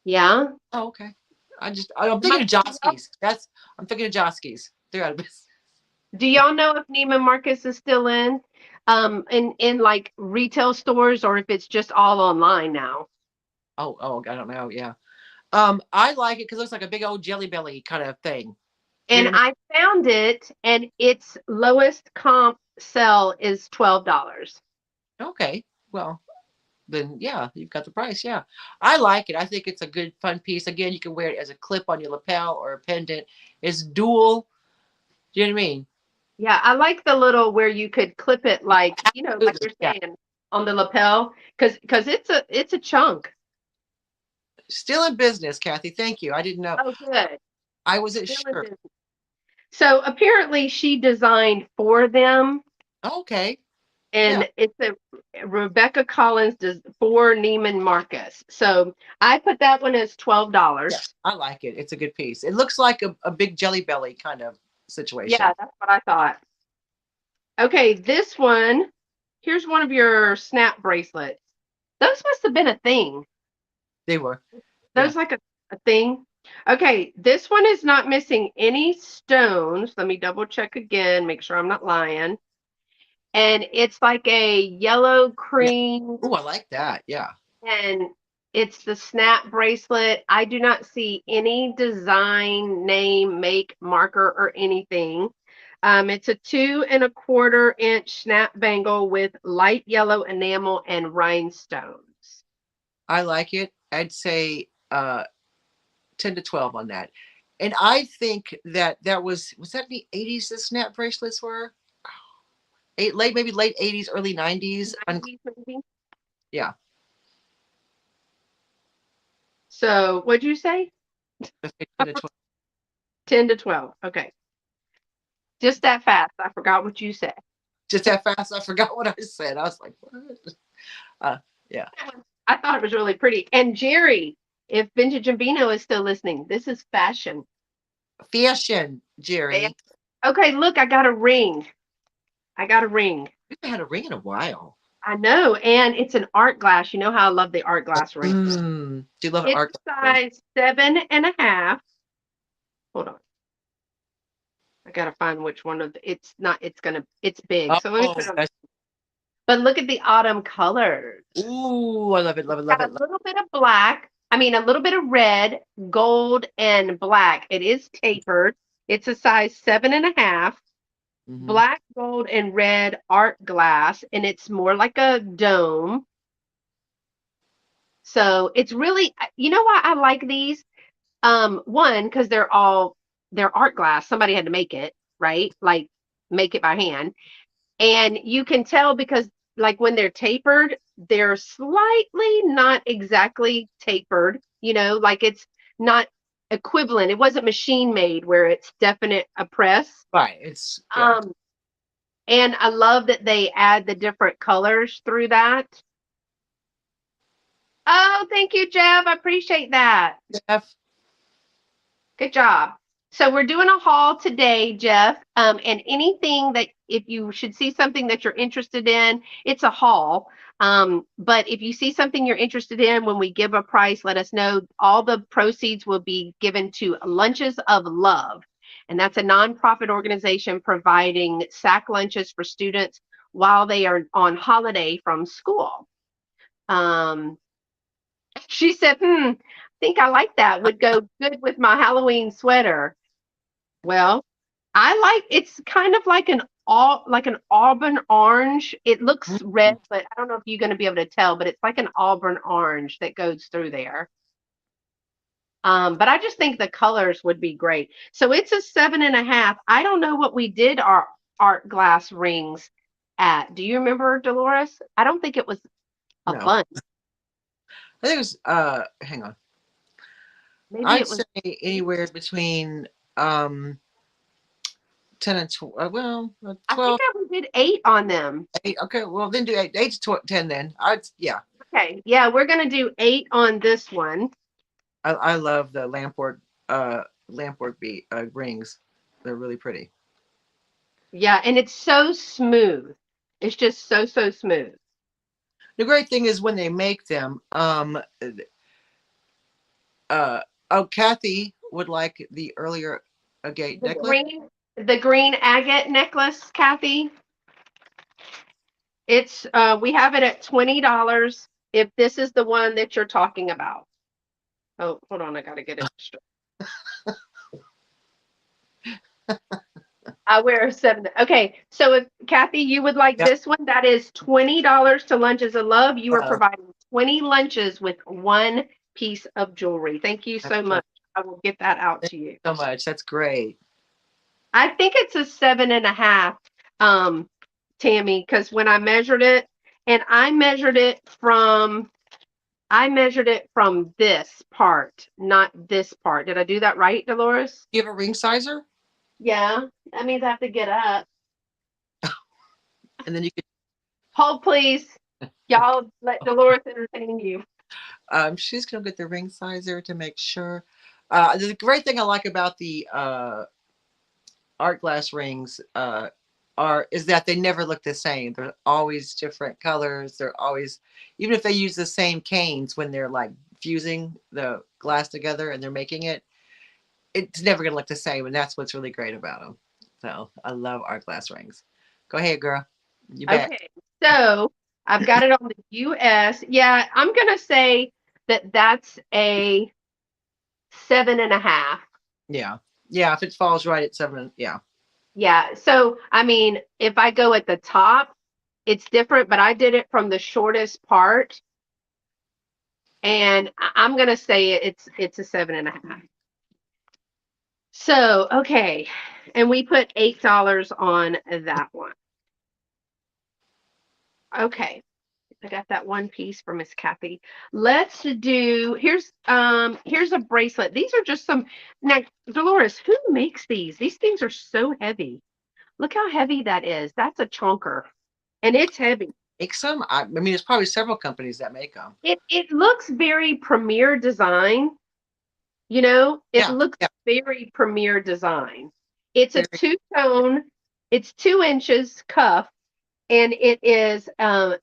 Yeah. Oh, okay. I'm Am I, thinking of Joski's. I'm thinking of Joski's. They're out of business. do y'all know if Neiman Marcus is still in? in like retail stores or if it's just all online now. Oh, I don't know. Yeah. I like it because it looks like a big old jelly belly kind of thing. You And know what I found it, and its lowest comp sell is $12. I mean? Okay. Well, then yeah, you've got the price. Yeah, I like it. I think it's a good, fun piece. Again, you can wear it as a clip on your lapel or a pendant. It's dual. Do you know what I mean? Yeah, I like the little where you could clip it like, like Absolutely. you're Yeah. saying on the lapel, because it's a chunk. Still in business, Kathy. Thank you. I didn't know. Oh, good. I wasn't Still in sure. business. So apparently she designed for them, Okay. Yeah. and it's a Rebecca Collins does for Neiman Marcus. So I put that one as Yeah. $12. I like it. It's a good piece. It looks like a big jelly belly kind of Yeah, situation. that's what I thought. Okay, this one, here's one of your snap bracelets. Those must have been a thing. They were. Yeah. Those like a thing. Okay, this one is not missing any stones. Let me double check again, make sure I'm not lying. And it's like a yellow Yeah. cream, Oh, I like that. Yeah. and it's the snap bracelet. I do not see any design, name, make, marker, or anything. It's a 2¼ inch snap bangle with light yellow enamel and rhinestones. I like it. I'd say 10 to 12 on that. And I think that was that the 80s the snap bracelets were? Late maybe late 80s, early 90s. 90s maybe. Yeah. So what'd you say? Let's say 10 to 12. 10 to 12. Okay. Just that fast. I forgot what you said. Just that fast. I forgot what I said. I was like, what? Uh, yeah. I thought it was really pretty. And Jerry, if Vintage and Vino is still listening, this is fashion. Fashion, Yeah. Jerry. Okay, look, I got a ring. I got a ring. We haven't had a ring in a while. I know, and it's an art glass. You know how I love the art glass ring. Do you love an It's art ring? size 7½. Hold on. I gotta find which one of it's not, it's big. So let me put Oh, it on. that's, But look at the autumn colors. ooh, I love it, love it, love Got it. a little bit of black. I mean, a little bit of red, gold, and black. It is tapered. It's a size 7½. Mm-hmm. Black, gold, and red art glass, and it's more like a dome. So it's really, you know why I like these? One, because they're art glass. Somebody had to make it, right? Like make it by hand. And you can tell because like when they're tapered, they're slightly not exactly tapered, like it's not equivalent. It wasn't machine made where it's definite a press. Right. It's yeah. Um, and I love that they add the different colors through that. Oh, thank you, Jeff. I appreciate that. Jeff. Good job. So we're doing a haul today, Jeff. And anything that if you should see something that you're interested in, it's a haul. But if you see something you're interested in, when we give a price, let us know. All the proceeds will be given to Lunches of Love. And that's a nonprofit organization providing sack lunches for students while they are on holiday from school. Um, she said, I think I like that. Would go good with my Halloween sweater. Well, I like it's kind of like an auburn orange. It looks red, Mm, but I don't know if you're going to be able to tell, but it's like an auburn orange that goes through there. But I just think the colors would be great. So it's a 7½. I don't know what we did our art glass rings at. Do you remember, Dolores? I don't think it was a no. bunch. I think it was hang on. Maybe I'd it was say anywhere between um 10 and 12. Well, I think 12. we did 8 on them. 8. Okay, well then do 8. 8 to 10 then. I'd yeah. Okay, yeah, we're gonna do 8 on this one. I love the lamport beat rings. They're really pretty. Yeah, and it's so smooth. It's just so smooth. The great thing is when they make them, uh oh, Kathy would like the earlier agate The necklace. green, the green agate necklace, Kathy. We have it at $20 if this is the one that you're talking about. Oh, hold on, I gotta get it straight. I wear a seven. Okay, so if Kathy, you would like Yep. this one, that is $20 to Lunches of Love. You are Uh, providing 20 lunches with one piece of jewelry. Thank you that's so right. much. I will get that out Thank to you. you so much. That's great. I think it's a 7.5, um, Tammy, because when I measured it, and I measured it from this part, not this part. Did I do that right, Dolores? You have a ring sizer, Yeah, that means I have to get up. and then you could. Hold, please. Y'all let Dolores entertain you. She's gonna get the ring sizer to make sure. The great thing I like about the art glass rings are is that they never look the same. They're always different colors. They're always, even if they use the same canes when they're like fusing the glass together and they're making it, it's never gonna look the same, and that's what's really great about them. So I love art glass rings. Go ahead, girl. You bet. Okay, so I've got it on the US. Yeah, I'm gonna say that that's a 7.5. Yeah, yeah. If it falls right at seven, yeah, Yeah, so I mean, if I go at the top, it's different, but I did it from the shortest part, and I'm gonna say it's a 7.5. So okay, and we put $8 on that one. Okay, I got that one piece for Miss Kathy. Let's do here's a bracelet. These are just some now, Dolores, who makes these? These things are so heavy. Look how heavy that is. That's a chunker. And it's heavy. make some. I mean, there's probably several companies that make them. It looks very premier design, you know? It Yeah, looks yeah. very premier design. It's a Very, two-tone, it's 2 inches cuff, and it is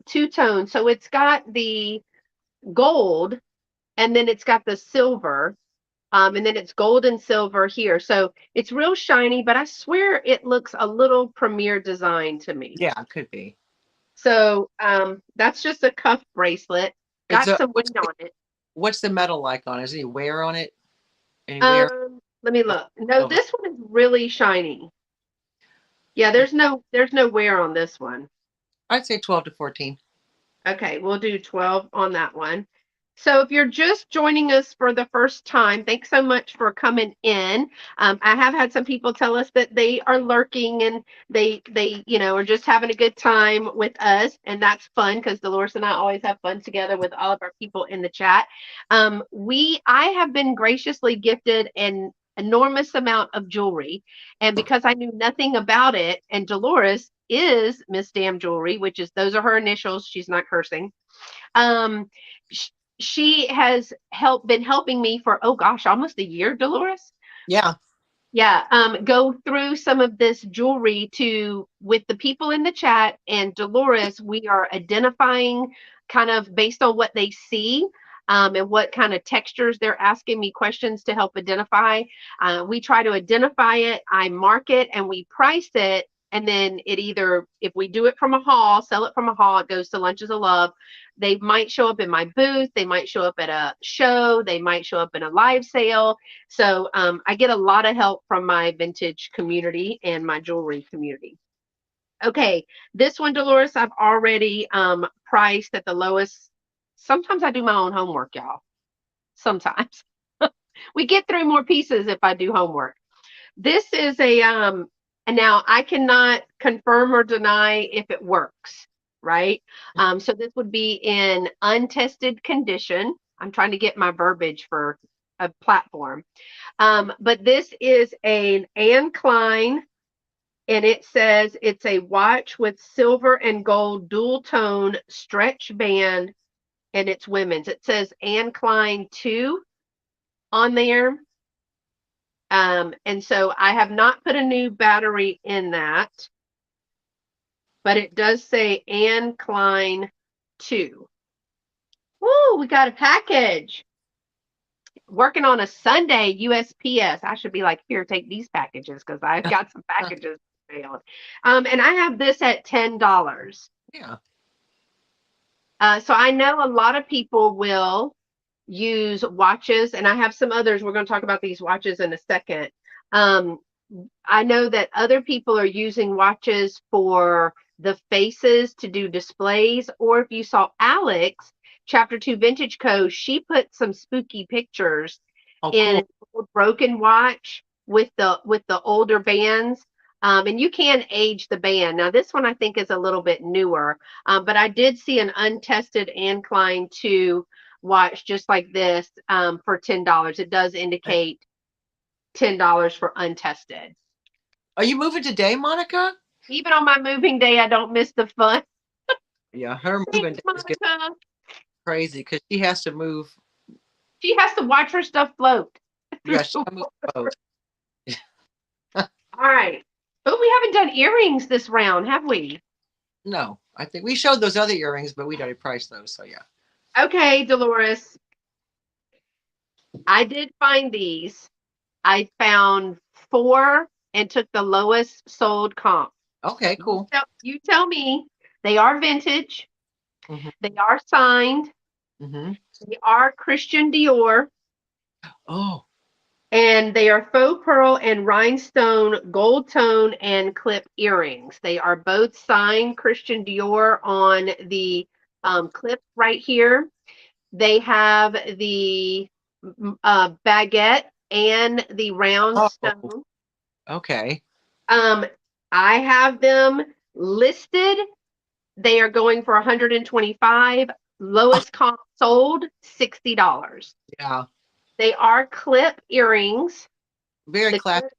two-tone. So it's got the gold and then it's got the silver. And then it's gold and silver here. So it's real shiny, but I swear it looks a little premier design to me. yeah, it could be. So that's just a cuff bracelet. It's Got a some weight on it. what's the metal like on it? Is any wear on it? Any wear? Let me look. No, Silver. this one is really shiny. Yeah, there's no wear on this one. I'd say 12 to 14. Okay, we'll do 12 on that one. So if you're just joining us for the first time, thanks so much for coming in. I have had some people tell us that they are lurking and they are just having a good time with us, and that's fun because Dolores and I always have fun together with all of our people in the chat. I have been graciously gifted an enormous amount of jewelry, and because I knew nothing about it, and Dolores is Miss Damn Jewelry, which is those are her initials. She's not cursing. Um, sh- she has been helping me for, oh gosh, almost a year, Dolores. Yeah, Yeah, go through some of this jewelry to with the people in the chat and Dolores. We are identifying kind of based on what they see, and what kind of textures they're asking me questions to help identify. We try to identify it, I mark it, and we price it. And then it either, if we do it from a haul, sell it from a haul, it goes to Lunches of Love. They might show up in my booth. They might show up at a show. They might show up in a live sale. So I get a lot of help from my vintage community and my jewelry community. Okay, this one, Dolores, I've already priced at the lowest. Sometimes I do my own homework, y'all. Sometimes we get through more pieces if I do homework. This is and now I cannot confirm or deny if it works, right? So this would be in untested condition. I'm trying to get my verbiage for a platform. But this is an Anne Klein, and it says it's a watch with silver and gold dual tone stretch band, and it's women's. It says Anne Klein 2 on there. And so I have not put a new battery in that, but it does say Anne Klein 2. Woo, we got a package. Working on a Sunday USPS. I should be like, here, take these packages because I've got some packages mailed. And I have this at $10. yeah. So I know a lot of people will use watches, and I have some others. We're going to talk about these watches in a second. Um, I know that other people are using watches for the faces to do displays, or if you saw Alex, Chapter 2 Vintage Co., she put some spooky pictures Oh, in cool. an old broken watch with the older bands. And you can age the band. Now, this one I think is a little bit newer, but I did see an untested Ancline 2 watch just like this for $10. It does indicate $10 for untested. Are you moving today, Monica? Even on my moving day, I don't miss the fun. Yeah, her moving Thanks, day is getting Monica. crazy because she has to move. She has to watch her stuff float through Yeah, she the got to move water. the boat. All right. But we haven't done earrings this round, have we? No, I think we showed those other earrings, but we'd already priced those. So yeah. Okay, Dolores. I did find these. I found four and took the lowest sold comp. Okay, cool. You tell me they are vintage, Hmm. they are signed, Hmm. they are Christian Dior, Oh, and they are faux pearl and rhinestone gold tone and clip earrings. They are both signed Christian Dior on the clip right here. They have the baguette and the round oh, stone. okay. Um, I have them listed. They are going for 125. Oh, Lowest comp sold $60. yeah, They are clip earrings. very The class, clip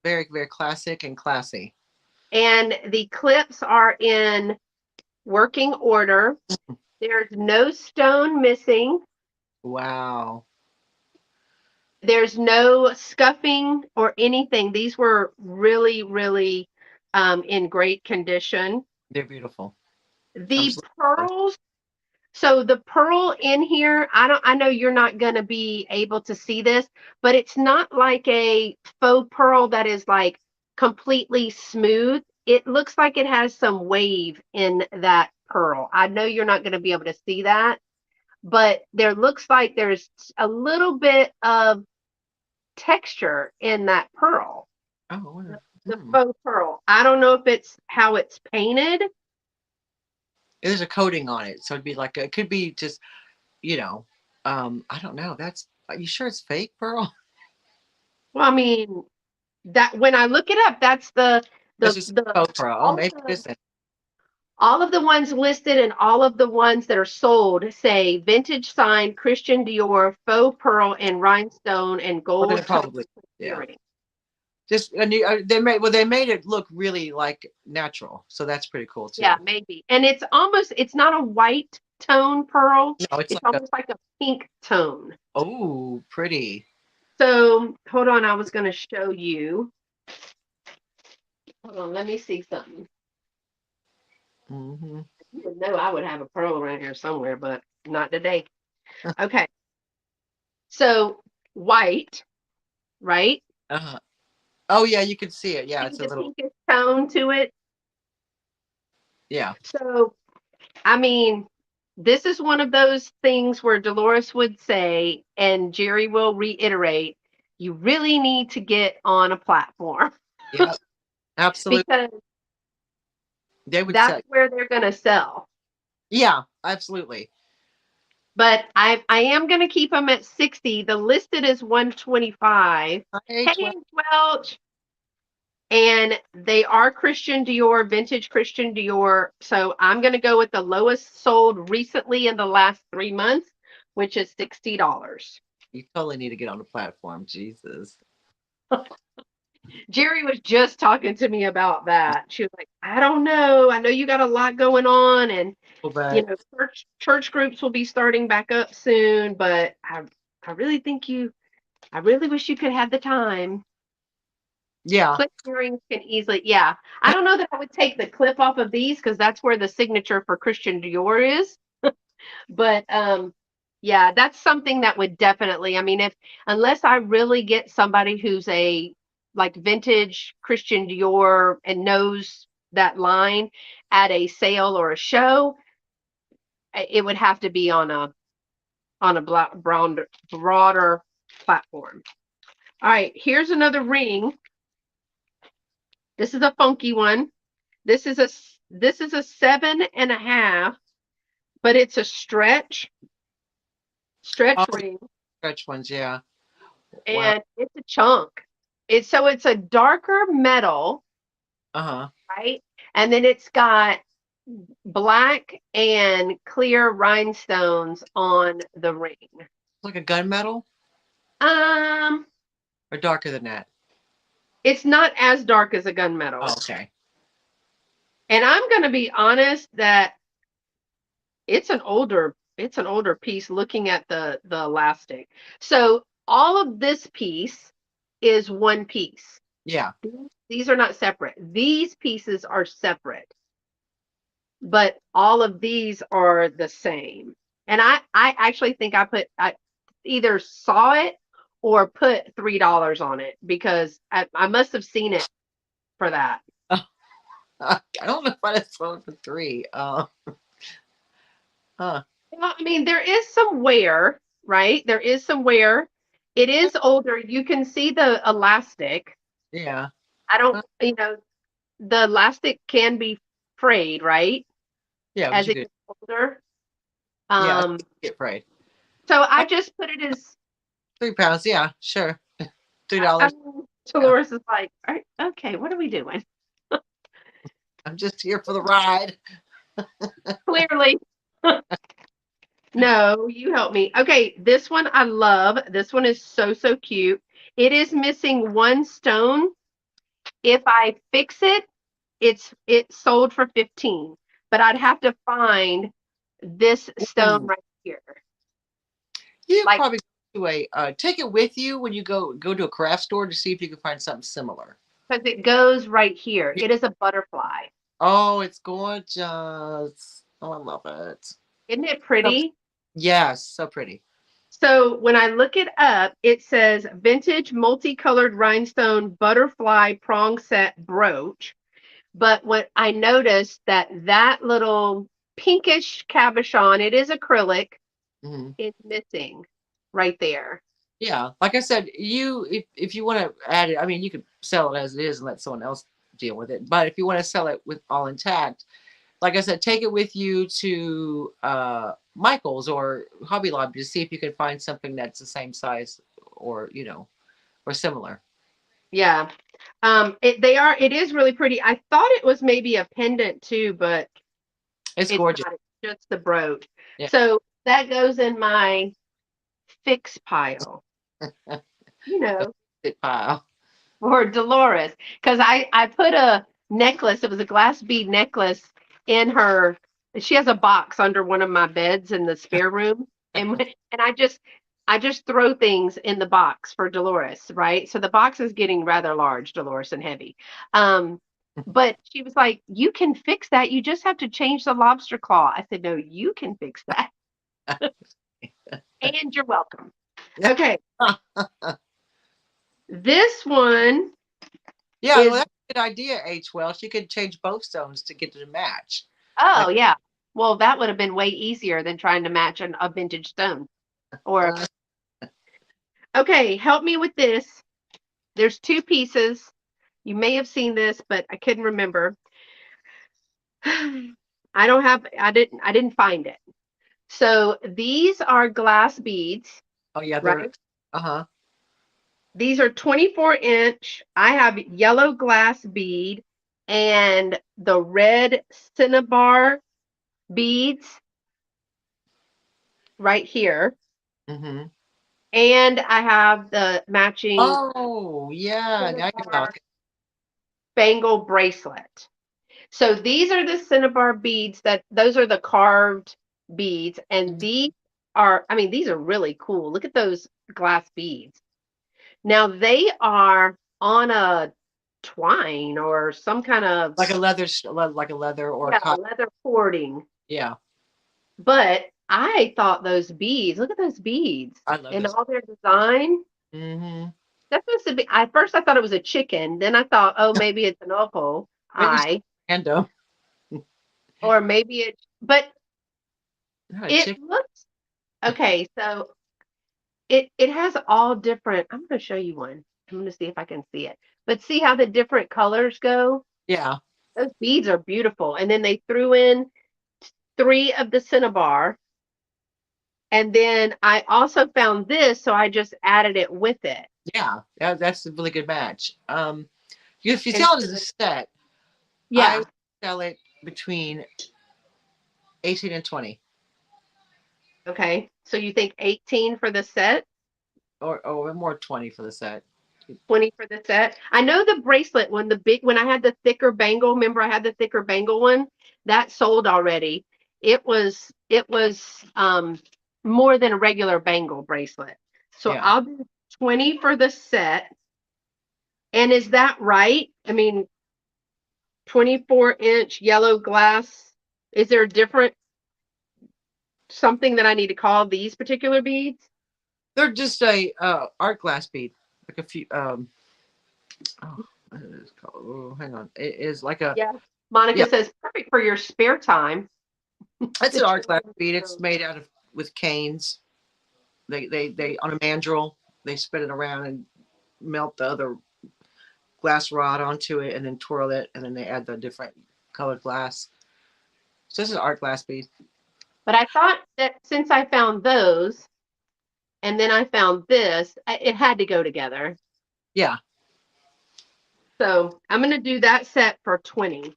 very very classic and classy. and the clips are in working order. There's no stone missing. Wow, There's no scuffing or anything. These were really, really in great condition. they're beautiful. The Absolutely. pearls, so the pearl in here, I know you're not going to be able to see this, but it's not like a faux pearl that is like completely smooth. It looks like it has some wave in that pearl. I know you're not going to be able to see that, but there looks like there's a little bit of texture in that pearl, Oh, the hmm. faux pearl. I don't know if it's how it's painted. There's a coating on it, so it'd be like it could be just you know, I don't know. That's are you sure it's fake pearl? Well, I mean, that when I look it up, that's That's the just the faux pearl. Oh, all of maybe it the isn't. all of the ones listed and all of the ones that are sold say vintage sign Christian Dior faux pearl and rhinestone and Well, then gold it tone probably yeah. earring. Just a new, they made it look really like natural, so that's pretty cool Yeah, too. maybe. And it's not a white tone pearl. No, it's It's like a almost like a pink tone. oh pretty. So hold on, I was going to show you. Hold on, let me see something. Hmm. You would know I would have a pearl around here somewhere, but not today. Okay, so white, right? Uh-huh. Oh yeah, you can see it. Yeah, See it's a the little pinkish tone to it. yeah. So, I mean, this is one of those things where Dolores would say, and Jerry will reiterate, you really need to get on a platform Yeah, absolutely. because They would that's say where they're going to sell. yeah, absolutely. But I am going to keep them at 60. The listed is 125. Hey, Hey, Welch. And they are Christian Dior, vintage Christian Dior. So I'm going to go with the lowest sold recently in the last 3 months, which is $60. you totally need to get on the platform. Jesus. Jerry was just talking to me about that. She was like, I don't know. I know you got a lot going on, and Go back. church groups will be starting back up soon, but I really think I really wish you could have the time. Yeah. Clip earrings can easily, yeah. I don't know that I would take the clip off of these because that's where the signature for Christian Dior is. But yeah, that's something that would definitely, I mean, if unless I really get somebody who's a like vintage Christian Dior and knows that line at a sale or a show, it would have to be on a broader platform. All right, here's another ring. This is a funky one. This is a this is a 7.5, but it's a Oh, stretch ring, stretch ones, yeah. Wow. and it's a chunk. It's a darker metal, Uh-huh. right? And then it's got black and clear rhinestones on the ring. Like a gunmetal Um, or darker than that? it's not as dark as a Oh, gunmetal. okay. And I'm going to be honest that it's an older piece looking at the elastic. So all of this piece is one piece. Yeah. These are not separate. These pieces are separate, but all of these are the same. And I actually think I either saw it or put $3 on it because I must have seen it for that. I don't know if I'd have sold for three. Huh. Well, I mean, there is some wear, right? There is some wear. It is older. You can see the elastic. Yeah. I don't, Uh, the elastic can be frayed, right? Yeah, but As you it could. gets older. Yeah, Um, get afraid. so I just put it as, £3. Yeah, sure. three I dollars. mean, Yeah. Dolores is like, all right, okay, what are we doing? I'm just here for the ride. Clearly. No, you help me. Okay, this one I love. This one is so, so cute. It is missing one stone. If I fix it, it's sold for 15, but I'd have to find this stone Ooh. right here. You Like, probably go to a take it with you when you go to a craft store to see if you can find something similar. because it goes right here. Yeah. It is a butterfly. Oh, it's gorgeous. Oh, I love it. Isn't it So, pretty? yes, so pretty. So when I look it up, it says vintage multicolored rhinestone butterfly prong set brooch. But what I noticed that little pinkish cabochon, it is acrylic, Mhm. is missing right there. Yeah, like I said, if you want to add it, I mean, you could sell it as it is and let someone else deal with it. But if you want to sell it with all intact, like I said, take it with you to Michael's or Hobby Lobby to see if you can find something that's the same size or or similar. Yeah. It is really pretty. I thought it was maybe a pendant too, but It's it's gorgeous. not. It's just the brooch. Yeah, So that goes in my fix pile, you a know, fit pile. for Dolores. Because I put a necklace, it was a glass bead necklace in her. She has a box under one of my beds in the spare room. And I just throw things in the box for Dolores, right? So the box is getting rather large, Dolores, and heavy. Um, but she was like, "You can fix that. You just have to change the lobster claw." I said, "No, you can fix that." And you're welcome. Yeah, Okay, this one yeah. Well, is, that's a good idea, H. Welsh. You could change both stones to get it to match. oh Like, yeah. Well, that would have been way easier than trying to match a vintage stone. Or, uh, okay, help me with this. There's two pieces. You may have seen this, but I couldn't remember. I didn't find it. So these are glass beads, oh yeah, they're right? uh-huh. These are 24-inch. I have yellow glass bead and the red cinnabar beads right here. Mm-hmm. And I have the matching Oh yeah, now you're cinnabar talking. bangle bracelet. So these are the cinnabar beads those are the carved beads. And these are, I mean, these are really cool. Look at those glass beads. Now they are on a twine or some kind of, Like a like a leather or a yeah, cotton. leather cording. Yeah, But I thought those beads, look at those beads I love and those. all their design. Mm-hmm. That's supposed to be, at first I thought it was a chicken. Then I thought, oh, maybe it's an opal Maybe eye, random. or maybe it, but Not a It chick. looks okay. So it has all different. I'm going to show you one. I'm going to see if I can see it. But see how the different colors go? Yeah. Those beads are beautiful. And then they threw in three of the cinnabar. And then I also found this, so I just added it with it. Yeah. That's a really good match. If you And sell it so as a set, I yeah, would sell it between 18 and 20, okay. So you think 18 for the set, or more 20 for the set. 20 for the set? I know the bracelet one, the big when I had the thicker bangle, remember I had the thicker bangle one? That sold already. It was more than a regular bangle bracelet. So Yeah. I'll do 20 for the set. And is that right? I mean, 24-inch yellow glass. Is there a different something that I need to call these particular beads? They're just a art glass bead. Like a few oh, what is it called? Oh, hang on. It is like a Yeah. yeah, Monica says perfect for your spare time. it's an Sit art your glass little bead. It's stone. made out of with canes. They on a mandrel, they spin it around and melt the other glass rod onto it and then twirl it and then they add the different colored glass. So this is art glass bead. But I thought that since I found those and then I found this, it had to go together. Yeah. So I'm going to do that set for 20.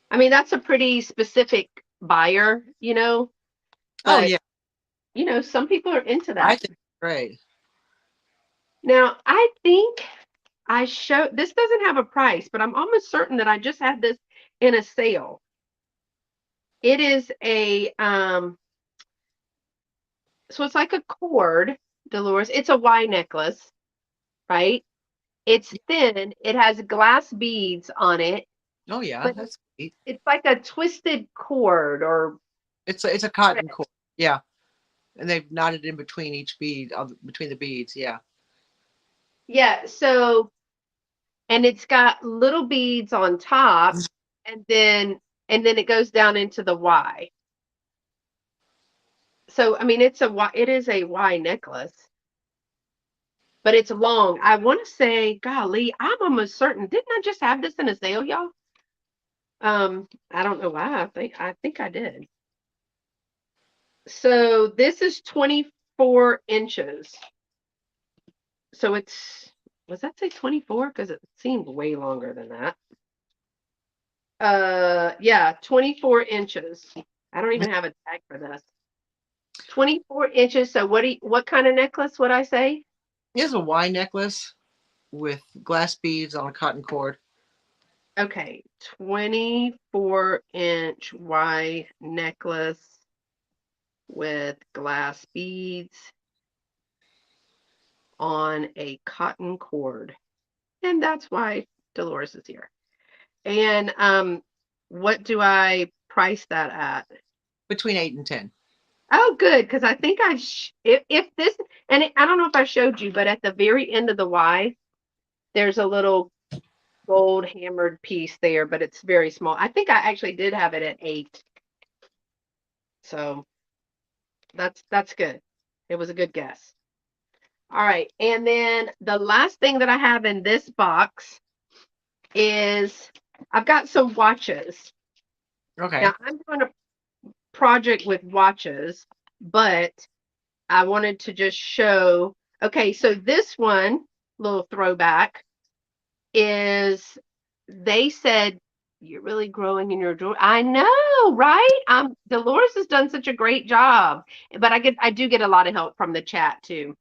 I mean, that's a pretty specific buyer, Oh but, yeah. some people are into I that. think it's great. Now, I think this doesn't have a price, but I'm almost certain that I just had this in a sale. It is so it's like a cord, Dolores. It's a Y necklace, right? It's thin. It has glass beads on it, Oh yeah, but that's sweet. it's like a twisted cord or It's a thread. cotton cord. Yeah. And they've knotted in between each bead, between the beads. Yeah. Yeah, so and it's got little beads on top and then it goes down into the Y. So I mean it is a Y necklace, but it's long. I want to say, golly, I'm almost certain. Didn't I just have this in a sale, y'all? I don't know why. I think I did. So this is 24 inches. So was that say 24? Because it seemed way longer than that. Yeah, 24 inches. I don't even have a tag for this. 24 inches. So what kind of necklace would I say? Here's a Y necklace with glass beads on a cotton cord. Okay, 24-inch Y necklace with glass beads on a cotton cord. And that's why Dolores is here. And what do I price that at? Between 8 and 10. Oh, good, because I think if this and I don't know if I showed you, but at the very end of the Y, there's a little gold hammered piece there, but it's very small. I think I actually did have it at 8, so that's good. It was a good guess. All right, and then the last thing that I have in this box is I've got some watches. Now Okay. I'm doing a project with watches, but I wanted to just show. Okay, so this one, little throwback, is they said you're really growing in your jewelry. I know, right? Dolores has done such a great job, but I do get a lot of help from the chat too.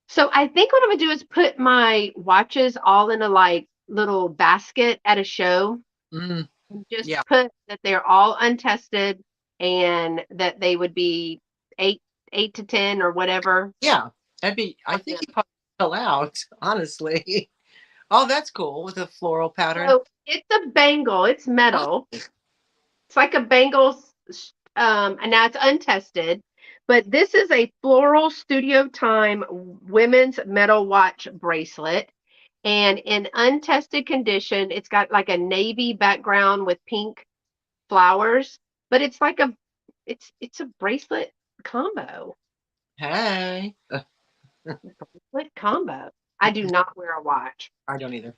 So I think what I'm gonna do is put my watches all in a like little basket at a show Mm, and just yeah. put that they're all untested and that they would be eight, 8 to 10 or whatever Yeah. I on think them. you probably fell out, honestly. Oh, that's cool with a floral pattern. So it's a bangle. It's Oh, metal. It's like a bangle, and now it's untested. But this is a floral studio time women's metal watch bracelet. And in untested condition, it's got like a navy background with pink flowers. but it's like it's a bracelet combo. Hey, Bracelet combo. I do not wear a watch. I don't either.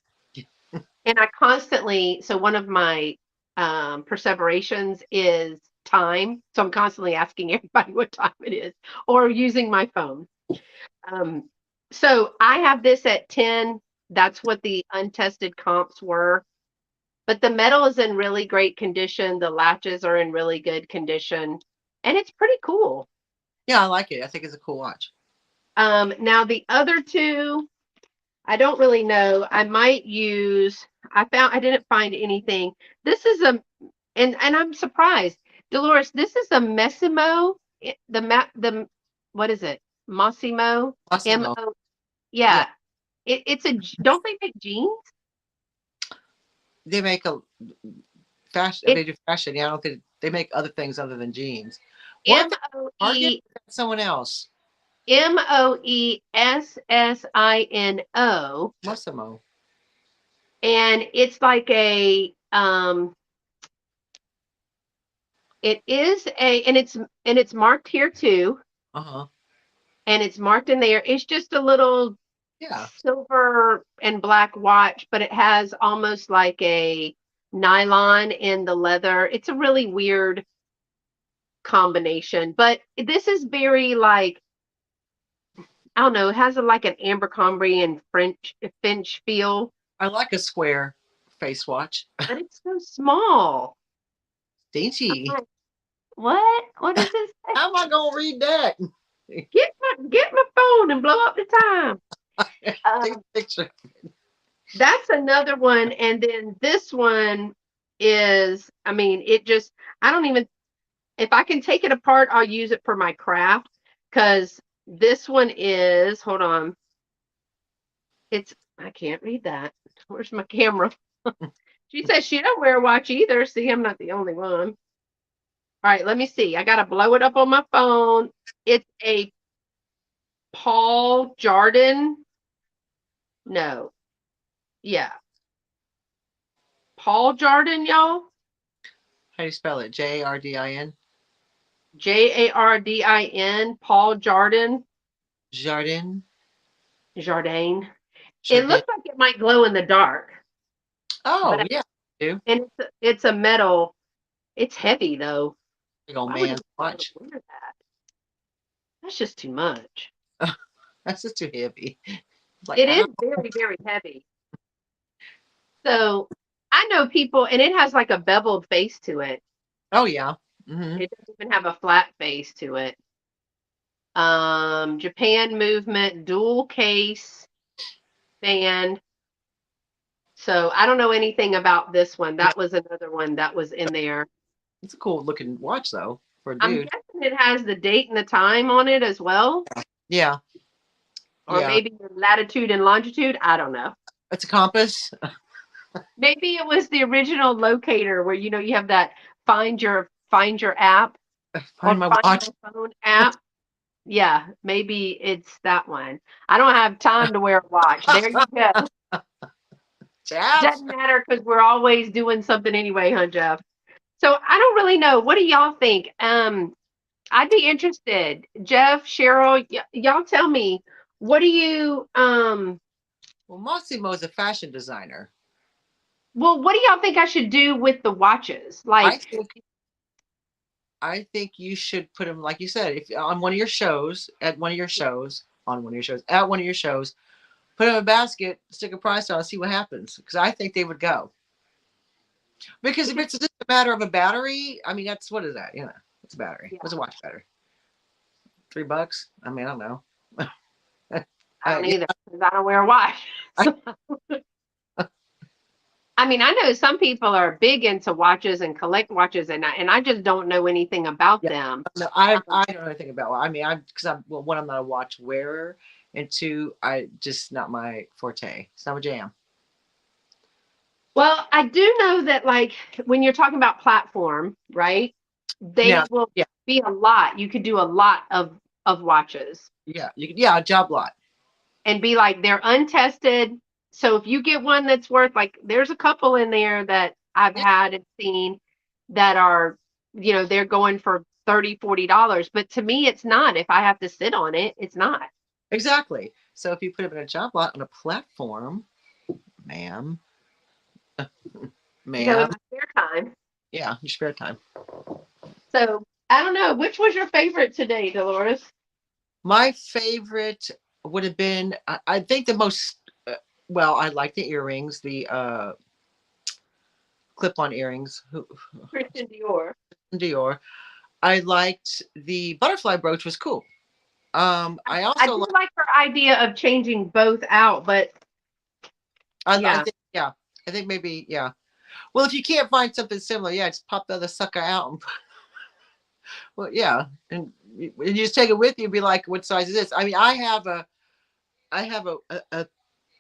And I constantly, so one of my perseverations is time. So I'm constantly asking everybody what time it is or using my phone. Um, so I have this at 10. That's what the untested comps were. But the metal is in really great condition. The latches are in really good condition. And it's pretty cool. Yeah, I like it. I think it's a cool watch. Now the other two, I don't really know. I might use, I didn't find anything. This is a, and I'm surprised. Dolores, this is a Messimo, what is it? Massimo, Massimo. M-O, Yeah, yeah. It's don't they make jeans? they make a fashion. It's They do fashion. Yeah, I don't think they make other things other than jeans. Weren't they Target? M-O-E, Someone else. Moessino, Massimo. and it's like it is and it's marked here too, Uh huh. and it's marked in there. It's just a little Yeah, silver and black watch, but it has almost like a nylon in the leather. It's a really weird combination, but this is very like, I don't know, it has like an Abercrombie and Finch feel, I like a square face watch. but it's so small. I'm Dainty. like, what? What does this say? How am I gonna read that? Get my phone and blow up the time. Take a Um, picture. that's another one, and then this one is, I mean, it just, I don't even, if I can take it apart, I'll use it for my craft because this one is, hold on, it's, I can't read that. Where's my camera? She says she don't wear a watch either. See, I'm not the only one. All right, let me see. I gotta blow it up on my phone. It's a Paul Jardin. No, yeah, Paul Jardin, y'all. How do you spell it? Jardin. Jardin. Paul Jardin. Jardin. Jardin. It Jardin. looks like it might glow in the dark, Oh but yeah, do. and it's a metal. It's heavy though. Big old Why would man you want to watch. wear that? That's just too much. That's just too heavy. It's like, It ow. is very, very heavy. So I know people, and it has like a beveled face to it. Oh yeah. Hmm. It doesn't even have a flat face to it. Japan movement, dual case band. So I don't know anything about this one. That was another one that was in there. It's a cool looking watch though for a I'm dude. guessing it has the date and the time on it as well, Yeah, or yeah. maybe the latitude and longitude. I don't know. It's a compass. Maybe it was the original locator where you have that find your app or Find my find watch. my phone app. Yeah, maybe it's that one. I don't have time to wear a watch. There you go. Jeff. Doesn't matter because we're always doing something anyway, huh, Jeff? So I don't really know. What do y'all think? I'd be interested. Jeff, Cheryl, y'all tell me. What do you Well, Massimo is a fashion designer. well, what do y'all think I should do with the watches? I Like, think I think you should put him, like you said, if on one of your shows, at one of your shows, on one of your shows, at one of your shows, put him in a basket, stick a price on, see what happens. Because I think they would go. Because if because it's just a matter of a battery, I mean, that's what is that? You know, it's a battery. yeah, What's a watch battery? $3? I mean, I don't know. I don't Yeah, either because I don't wear a watch. I, So, I mean, I know some people are big into watches and collect watches, and I just don't know anything about yeah. them. No, I Um, I don't know anything about. I mean, I'm because I'm well, one, I'm not a watch wearer, and two, I just not my forte. It's not my jam. well, I do know that like when you're talking about platform, right? Now, They will yeah, be a lot. You could do a lot of watches yeah, yeah, a job lot. and be like they're untested. So if you get one that's worth like there's a couple in there that I've Yeah, had and seen that are they're going for 30, $40. But to me, it's not. If I have to sit on it, it's not. Exactly. So if you put them in a job lot on a platform, ma'am, In ma'am, my spare time. yeah, your spare time. So I don't know. Which was your favorite today, Dolores? My favorite would have been, I think the most, well, I like the earrings, the clip-on earrings, Christian Dior. Dior. I liked the butterfly brooch was cool. I I also do like, like her idea of changing both out, but I yeah, think, yeah, I think maybe, yeah. Well, if you can't find something similar, yeah, just pop the other sucker out and, well, yeah, and you just take it with you and be like, what size is this? I mean, I have a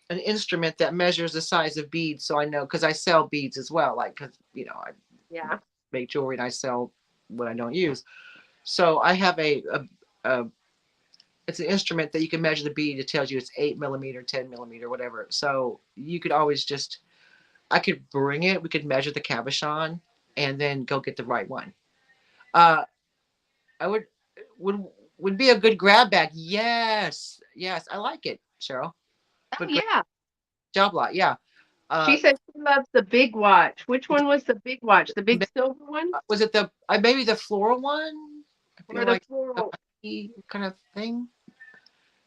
an instrument that measures the size of beads, so I know because I sell beads as well. Like, because I yeah. make jewelry and I sell what I don't use. So I have a it's an instrument that you can measure the bead. It tells you it's 8 millimeter, 10 millimeter, whatever. So you could always just I could bring it. We could measure the cabochon and then go get the right one. Uh, I would would be a good grab bag. Yes, yes, I like it, Cheryl. Oh But great yeah. job lot, yeah. She Uh, said she loves the big watch. Which one was the big watch? The big silver one was it the maybe the floral one? I feel or the like the floral? Heidi kind of thing.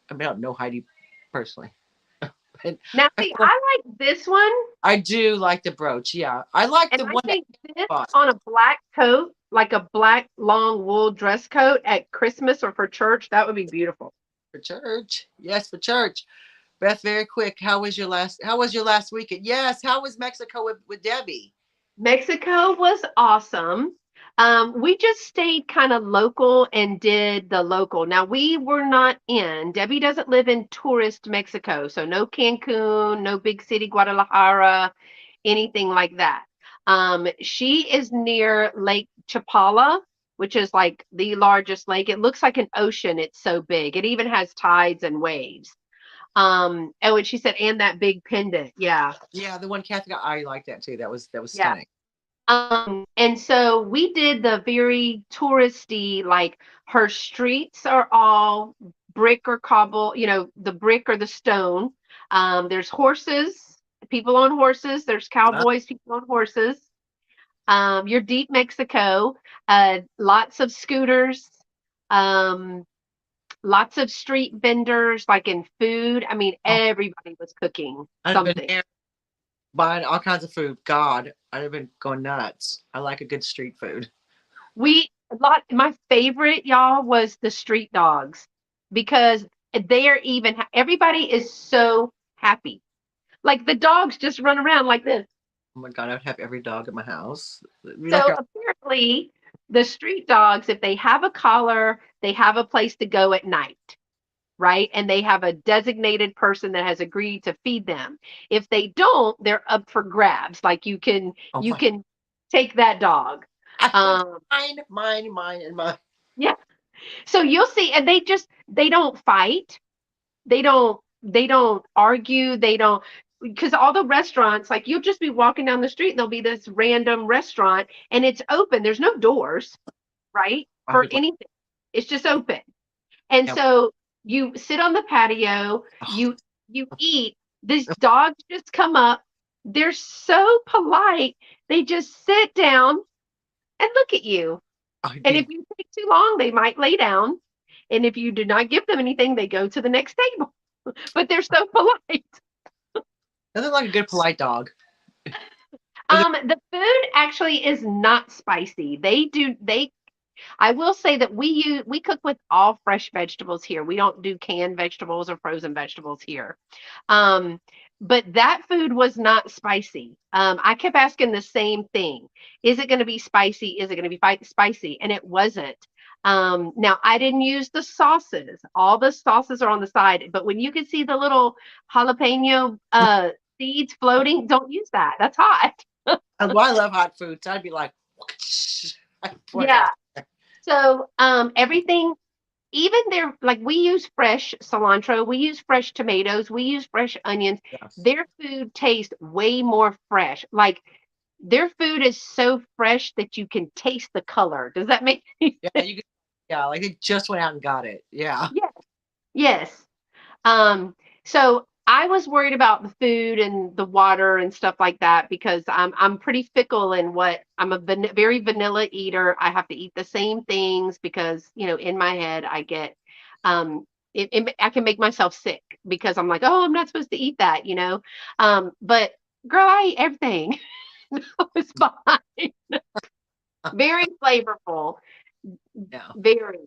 I mean, I don't know Heidi personally, but Now, I see, feel like I like this one, I do like the brooch. Yeah, I like and the I one that think this I bought on a black coat, like a black long wool dress coat at Christmas or for church, that would be beautiful. for church. Yes, for church. Beth, very quick. How was your last weekend? Yes. How was Mexico with Debbie? Mexico was awesome. We just stayed kind of local and did the local. Now, we were not in, Debbie doesn't live in tourist Mexico, so no Cancun, no big city Guadalajara, anything like that. She is near Lake Chapala, which is like the largest lake. It looks like an ocean, it's so big. It even has tides and waves. Oh, and she said, and that big pendant. Yeah, Yeah, the one Kathy got. I like that too. That was yeah. stunning. And so we did the very touristy, like her streets are all brick or cobble, the brick or the stone. There's horses, people on horses, there's Uh, cowboys, people on horses. You're deep Mexico, lots of scooters, um, lots of street vendors, like in food. I mean, oh, everybody was cooking I've been something. there buying all kinds of food. God, I've been going nuts. I like a good street food. My favorite, y'all, was the street dogs because they are everybody is so happy. Like the dogs just run around like this. Oh my God, I would have every dog in my house. We like So our, apparently, the street dogs, if they have a collar, they have a place to go at night, right? And they have a designated person that has agreed to feed them. If they don't, they're up for grabs. Like oh you my, can take that dog. I would Um, mine, and mine. yeah. So you'll see, and they don't fight. They don't argue. They don't because all the restaurants, like you'll just be walking down the street and there'll be this random restaurant and it's open. There's no doors, right? I For would like, anything. It's just open. And yeah, so you sit on the patio, oh, you eat. These dogs just come up. They're so polite. They just sit down and look at you. I'd And if be you take too long, they might lay down. And if you do not give them anything, they go to the next table. But they're so polite. nothing like a good polite dog. Is it, The food actually is not spicy. I will say that we cook with all fresh vegetables here. We don't do canned vegetables or frozen vegetables here. Um, but that food was not spicy. I kept asking the same thing. Is it going to be spicy? Is it going to be spicy? And it wasn't. Now I didn't use the sauces. All the sauces are on the side, but when you can see the little jalapeno seeds floating, don't use that. That's hot. well, I love hot food, so I'd be like, I'd pour it Yeah. out. So everything, even their like we use fresh cilantro, we use fresh tomatoes, we use fresh onions. Yes. Their food tastes way more fresh. Like their food is so fresh that you can taste the color. Does that make sense? Yeah, you could, yeah, like they just went out and got it. Yeah. Yes. Yes. Um, so I was worried about the food and the water and stuff like that because I'm pretty fickle in what I'm a very vanilla eater. I have to eat the same things because in my head I get I can make myself sick because I'm like, oh, I'm not supposed to eat that. But girl, I eat everything. It was fine. Very flavorful, Yeah. very.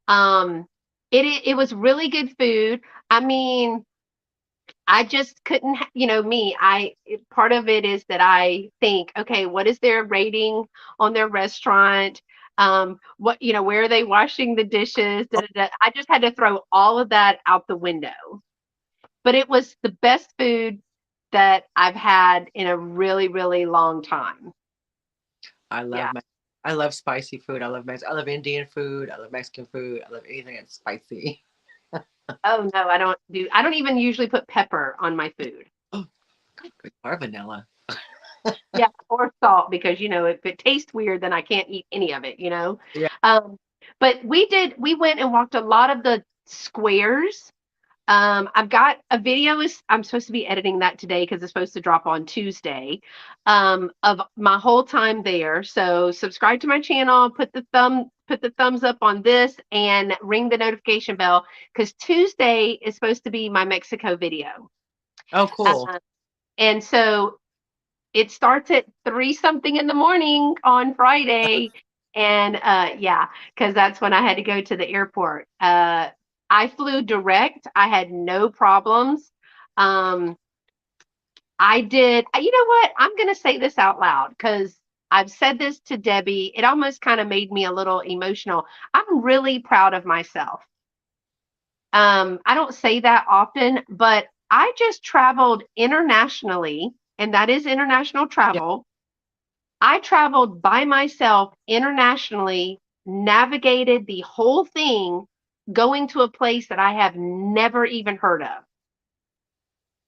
Um, it was really good food. I mean, I just couldn't, me. Part of it is that I think, okay, what is their rating on their restaurant? Where are they washing the dishes? Da, da, da. I just had to throw all of that out the window. But it was the best food that I've had in a really, really long time. I love Yeah. my I love spicy food. I love Indian food. I love Mexican food. I love anything that's spicy. Oh no, I don't even usually put pepper on my food. Oh, good. Or vanilla. Yeah, or salt because if it tastes weird, then I can't eat any of it. Yeah. Um, but we went and walked a lot of the squares. I've got a video I'm supposed to be editing that today because it's supposed to drop on Tuesday, of my whole time there. So subscribe to my channel, put the thumbs up on this and ring the notification bell because Tuesday is supposed to be my Mexico video. Oh, cool. Uh, and so it starts at 3 something in the morning on Friday. And yeah, because that's when I had to go to the airport. I flew direct. I had no problems. Um, I did, you know what? I'm going to say this out loud because I've said this to Debbie. It almost kind of made me a little emotional. I'm really proud of myself. I don't say that often, but I just traveled internationally, and that is international Yeah. travel. I traveled by myself internationally, navigated the whole thing, going to a place that I have never even heard of.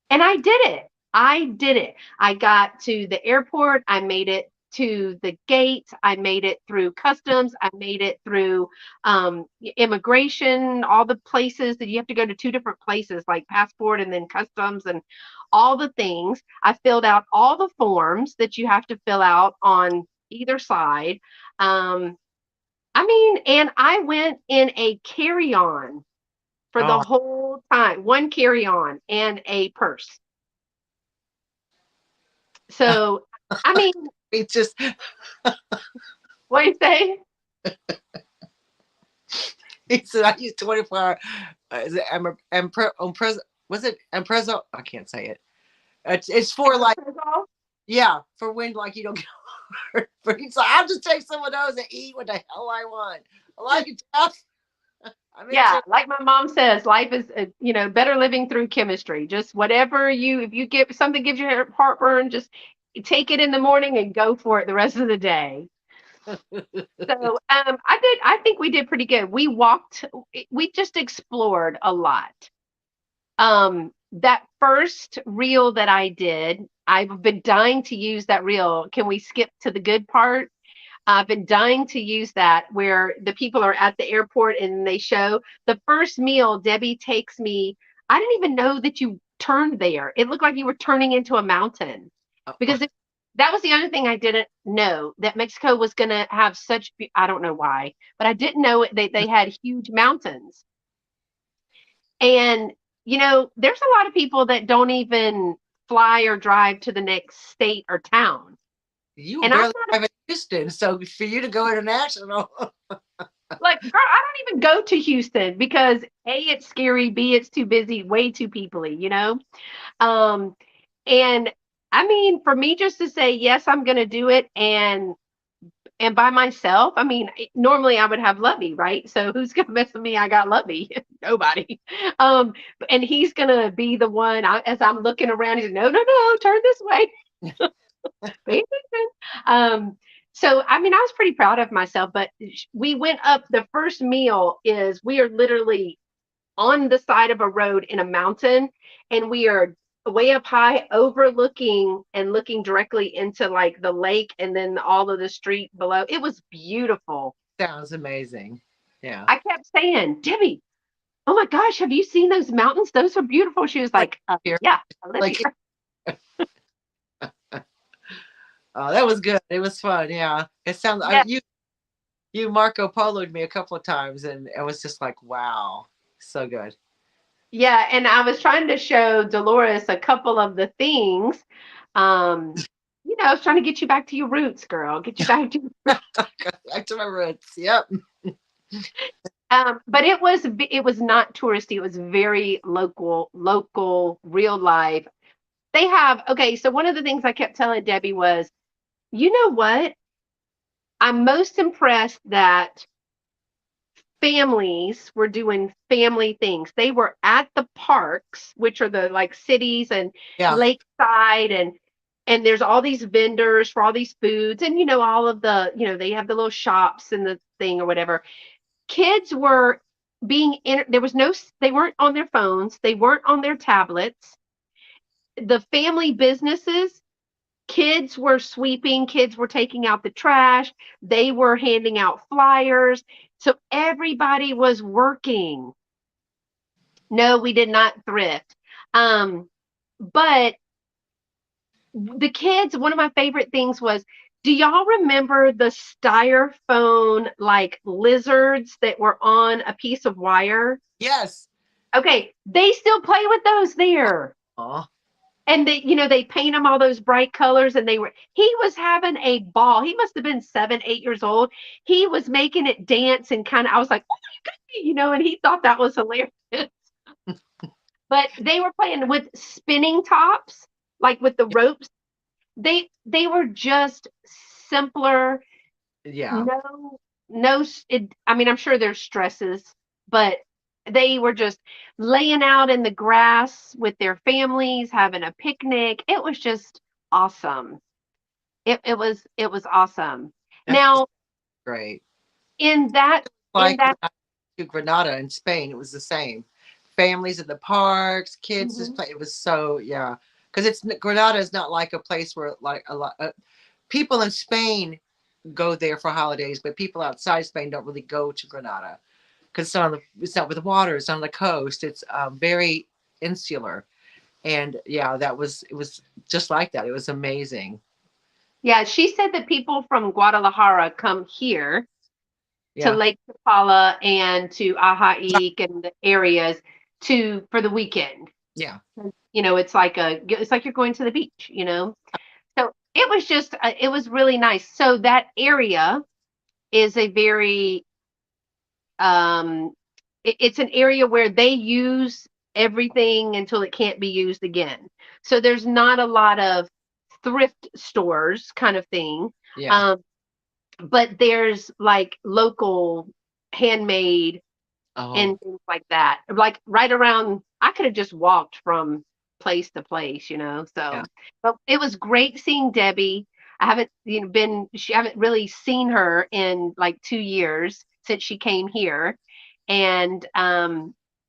And I did it. I did it. I got to the airport. I made it to the gate. I made it through customs. I made it through immigration, all the places that you have to go to two different places, like passport and then customs and all the things. I filled out all the forms that you have to fill out on either side. Um, and I went in a carry on for the Oh, whole time, one carry on and a purse. So, I mean, it's just what do you say? it's I use 24 hour. Is it was it Empresa? I can't say it. It's for like, yeah, for when like you don't get for so I'll just take some of those and eat what the hell I want. I like it tough. I'm Yeah, into like my mom says, life is, better living through chemistry. Just whatever if you get something gives you heartburn, just take it in the morning and go for it the rest of the day. So, I think we did pretty good. We just explored a lot. That first reel that I did, I've been dying to use that reel. Can we skip to the good part? I've been dying to use that where the people are at the airport and they show the first meal. Debbie takes me. I didn't even know that you turned there. It looked like you were turning into a mountain because that was the other thing I didn't know that Mexico was going to have such. I don't know why, but I didn't know they had huge mountains. And there's a lot of people that don't even fly or drive to the next state or town. you were And I'm barely driving to Houston, so for you to go international, like, girl, I don't even go to Houston because A, it's scary, B, it's too busy, way too peoply. Um, and for me just to say, yes, I'm gonna do it and by myself, normally I would have Lovey, right? So who's gonna mess with me? I got Lovey, nobody. Um, and he's gonna be the one as I'm looking around, he's like, no, no, no, turn this way. Pay attention. So I was pretty proud of myself, but we went up. The first meal is we are literally on the side of a road in a mountain, and we are way up high, overlooking and looking directly into like the lake and then all of the street below. It was beautiful. Sounds amazing. Yeah. I kept saying, Debbie, oh my gosh, have you seen those mountains? Those are beautiful. She was Like like, here, yeah, I live like here. oh, that was good. It was fun. Yeah. It sounds Yeah. you Marco Poloed me a couple of times, and it was just like, wow, so good. Yeah. And I was trying to show Dolores a couple of the things. Um, I was trying to get you back to your roots, girl. Get you back to Back to my roots. Yep. but it was not touristy. It was very local, real life. They have okay, so one of the things I kept telling Debbie was, you know what? I'm most impressed that families were doing family things. They were at the parks, which are the like cities and Yeah. lakeside and there's all these vendors for all these foods and all of the, they have the little shops and the thing or whatever. Kids were there was no they weren't on their phones, they weren't on their tablets. The family businesses, kids were sweeping, kids were taking out the trash, they were handing out flyers. So everybody was working. No, we did not thrift. But the kids, one of my favorite things was, do y'all remember the styrofoam like lizards that were on a piece of wire? Yes. Okay, they still play with those there. Oh, And they paint them all those bright colors and he was having a ball. He must have been 7, 8 years old. He was making it dance and kind of, I was like, oh my God, and he thought that was hilarious. But they were playing with spinning tops, like with the ropes. They were just simpler. yeah. No, no, I mean, I'm sure there's stresses, but they were just laying out in the grass with their families, having a picnic. It was just awesome. It was awesome. That's Now, great. in that in Like when that I went to Granada in Spain, it was the same. Families in the parks, kids just mhm. play. It was so, yeah. Because Granada is not like a place where like a lot people in Spain go there for holidays, but people outside Spain don't really go to Granada because it's not with the water. It's on the coast. It's very insular, and yeah, it was just like that. It was amazing. Yeah, she said that people from Guadalajara come here to Yeah, Lake Chapala and to Ajaik and the areas to for the weekend. yeah. It's like you're going to the beach. So it was really nice. So that area is a very it's an area where they use everything until it can't be used again. So there's not a lot of thrift stores kind of thing. Yeah. Um, but there's like local handmade Oh, and things like that. Like right around, I could have just walked from place to place. yeah. So, but it was great seeing Debbie. I haven't, she haven't really seen her in like 2 years since she came here. And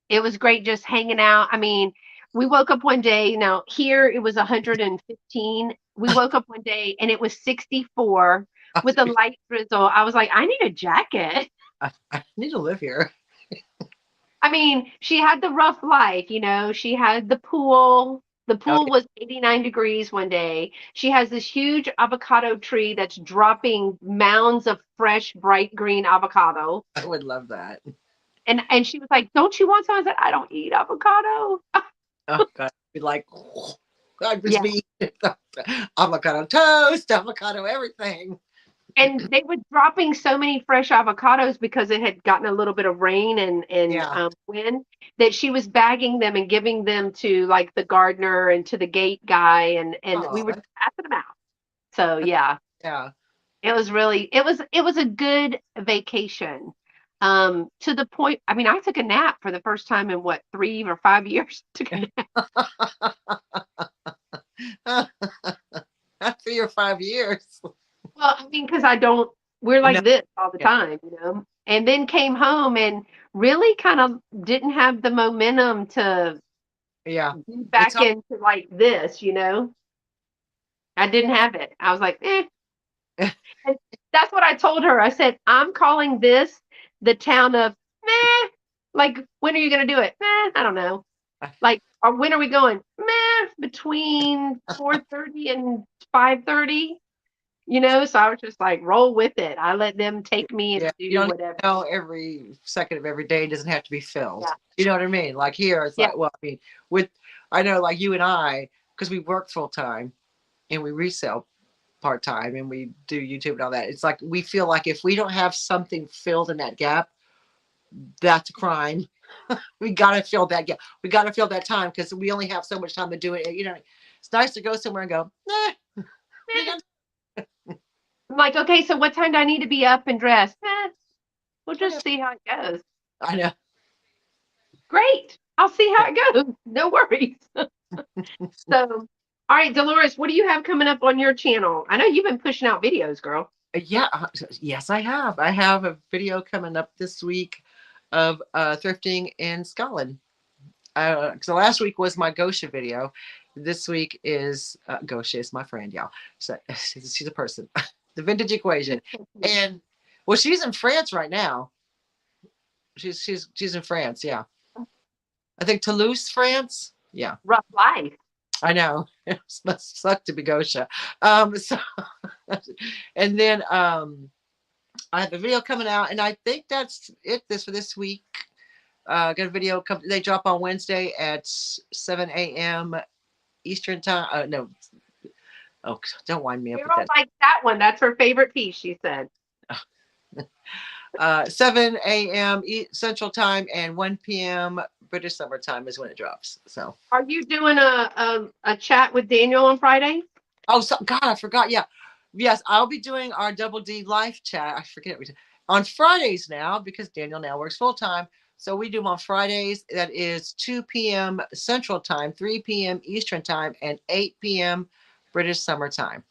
it was great just hanging out. I mean, we woke up one day, now here it was 115. We woke up one day and it was 64 with a light drizzle. I was like, I need a jacket. I need to live here. I mean, she had the rough life. She had the pool. The Oh, pool was 89 degrees one day. She has this huge avocado tree that's dropping mounds of fresh, bright green avocado. I would love that. And she was like, "Don't you want some?" I said, "I don't eat avocado." Oh God, I'd be like, oh, I'd just Yeah. be avocado toast, avocado everything. And they were dropping so many fresh avocados because it had gotten a little bit of rain and Yeah. wind that she was bagging them and giving them to like the gardener and to the gate guy and we Oh, were just passing them out. So yeah, yeah. it was a good vacation. To the point, I mean, I took a nap for the first time in what, 3 or 5 years. Took a nap. Not 3 or 5 years. Well, I mean, because we're No, like this all the yeah, time. And then came home and really kind of didn't have the momentum to Yeah. It's back into like this, you know. I didn't have it. I was like, eh. all. And that's what I told her. I said, I'm calling this the town of meh. Like, when are you gonna do it? Meh, I don't know. Like, or when are we going? Meh, between 4:30 and 5:30. You know, so I was just like, roll with it. I let them take me and Yeah, you do don't whatever. know every second of every day doesn't have to be filled. Yeah, You know what I mean? Like here, it's yeah, like, well, I mean, with I know like you and I, because we work full time and we resell part time and we do YouTube and all that. It's like we feel like if we don't have something filled in that gap, that's a crime. We gotta fill that gap. We gotta fill that time because we only have so much time to do it. You know, it's nice to go somewhere and go, nah. meh. I'm like, okay, so what time do I need to be up and dressed? Meh, we'll just see how it goes. I know. Great. I'll see how it goes. No worries. So, all right, Dolores, what do you have coming up on your channel? I know you've been pushing out videos, girl. Yeah, yes, I have. I have a video coming up this week of thrifting in Scotland. So last week was my Gosha video. This week is Gosha is my friend, y'all. So she's a person. The vintage equation, and well, she's in France right now. She's in France. Yeah, I think Toulouse, France. Yeah, Rough life. I know. It must suck to be Gosha. So and then I have a video coming out, and I think that's it. This for this week. Got a video. They drop on Wednesday at 7 a.m. Eastern time. No, oh, don't wind me up with Carol that. likes that one. That's her favorite piece, she said. 7 a.m. Central Time and 1 p.m. British Summer Time is when it drops. So, Are you doing a chat with Daniel on Friday? oh, so, God, I forgot. Yeah, yes, I'll be doing our Double D live chat. I forget on Fridays now because Daniel now works full time. So we do them on Fridays. That is 2 p.m. Central Time, 3 p.m. Eastern Time, and 8 p.m. British Summer Time.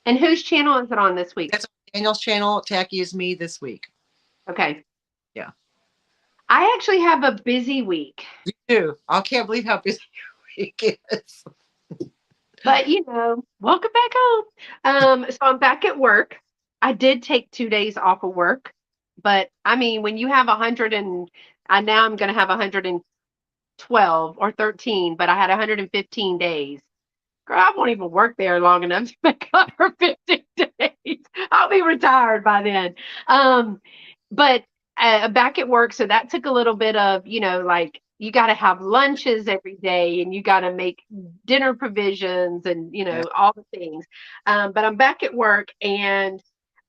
And whose channel is it on this week? That's Daniel's channel. Tacky is me this week. Okay. Yeah. I actually have a busy week, You do. I can't believe how busy your week is. but you know, welcome back home. So I'm back at work. I did take 2 days off of work, but I mean, when you have 100 and I now I'm going to have 112 or 13, but I had 115 days. Girl, I won't even work there long enough to make up for 15 days. I'll be retired by then. But back at work, so that took a little bit of, you know, like you got to have lunches every day and you got to make dinner provisions and, you Yeah. know, all the things. But I'm back at work and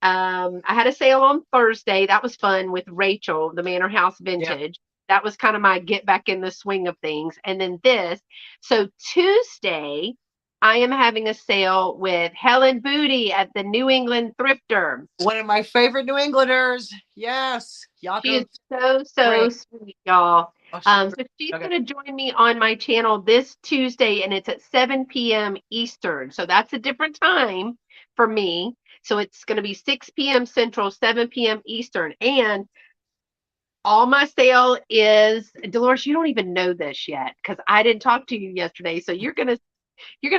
I had a sale on Thursday. That was fun with Rachel, the Manor House Yeah. Vintage. That was kind of my get back in the swing of things. And then this. So Tuesday, I am having a sale with Helen Booty at the New England Thrifter. One of my favorite New Englanders. Yes. She is Yaakov. so Great. sweet, y'all. Oh, she's great. So she's Okay. going to join me on my channel this Tuesday, and it's at 7 p.m. Eastern. So that's a different time for me. So it's going to be 6 p.m. Central, 7 p.m. Eastern. And all my sale is Dolores, you don't even know this yet because I didn't talk to you yesterday. So you're gonna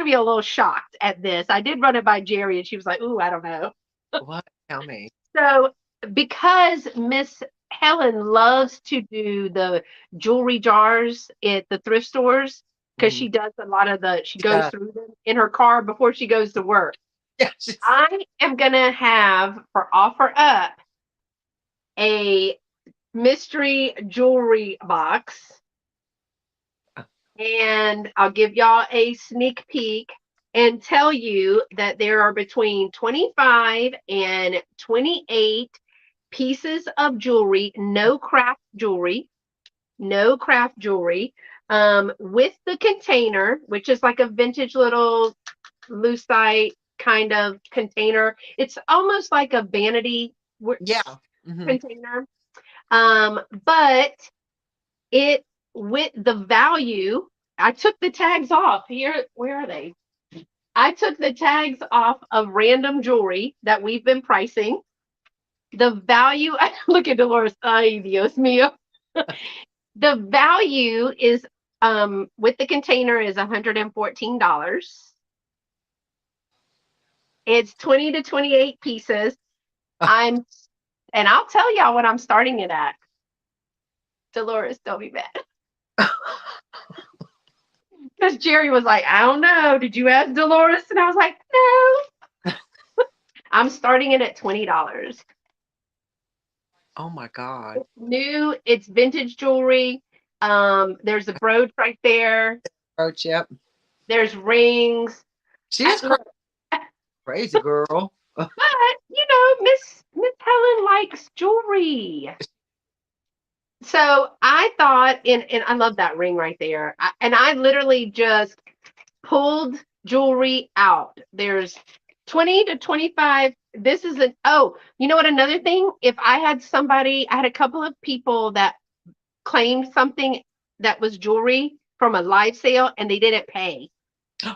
be a little shocked at this. I did run it by Jerry and she was like, ooh, I don't know. What? Tell me. So because Miss Helen loves to do the jewelry jars at the thrift stores, because Mm-hmm. she does a lot of she goes Yeah. through them in her car before she goes to work. Yeah. I am gonna have for offer up a mystery jewelry box, and I'll give y'all a sneak peek and tell you that there are between 25 and 28 pieces of jewelry, no craft jewelry, with the container, which is like a vintage little lucite kind of container. It's almost like a vanity Yeah. Mm-hmm. container, but it with the value, I took the tags off. Here, where are they? I took the tags off of random jewelry that we've been pricing. The value, look at Dolores. Ay, Dios mío. The value is with the container is $114. It's 20 to 28 pieces. I'm and I'll tell y'all what I'm starting it at. Dolores, don't be mad. Because Jerry was like, I don't know. Did you ask Dolores? And I was like, no. I'm starting it at $20. Oh my God. It's new, it's vintage jewelry. There's a brooch right there. Roach, yep. There's rings. She is Look, crazy girl. but Miss Helen likes jewelry. So I thought, and I love that ring right there. And I literally just pulled jewelry out. There's 20 to 25. This is oh, you know what? Another thing, if I had somebody, I had a couple of people that claimed something that was jewelry from a live sale and they didn't pay,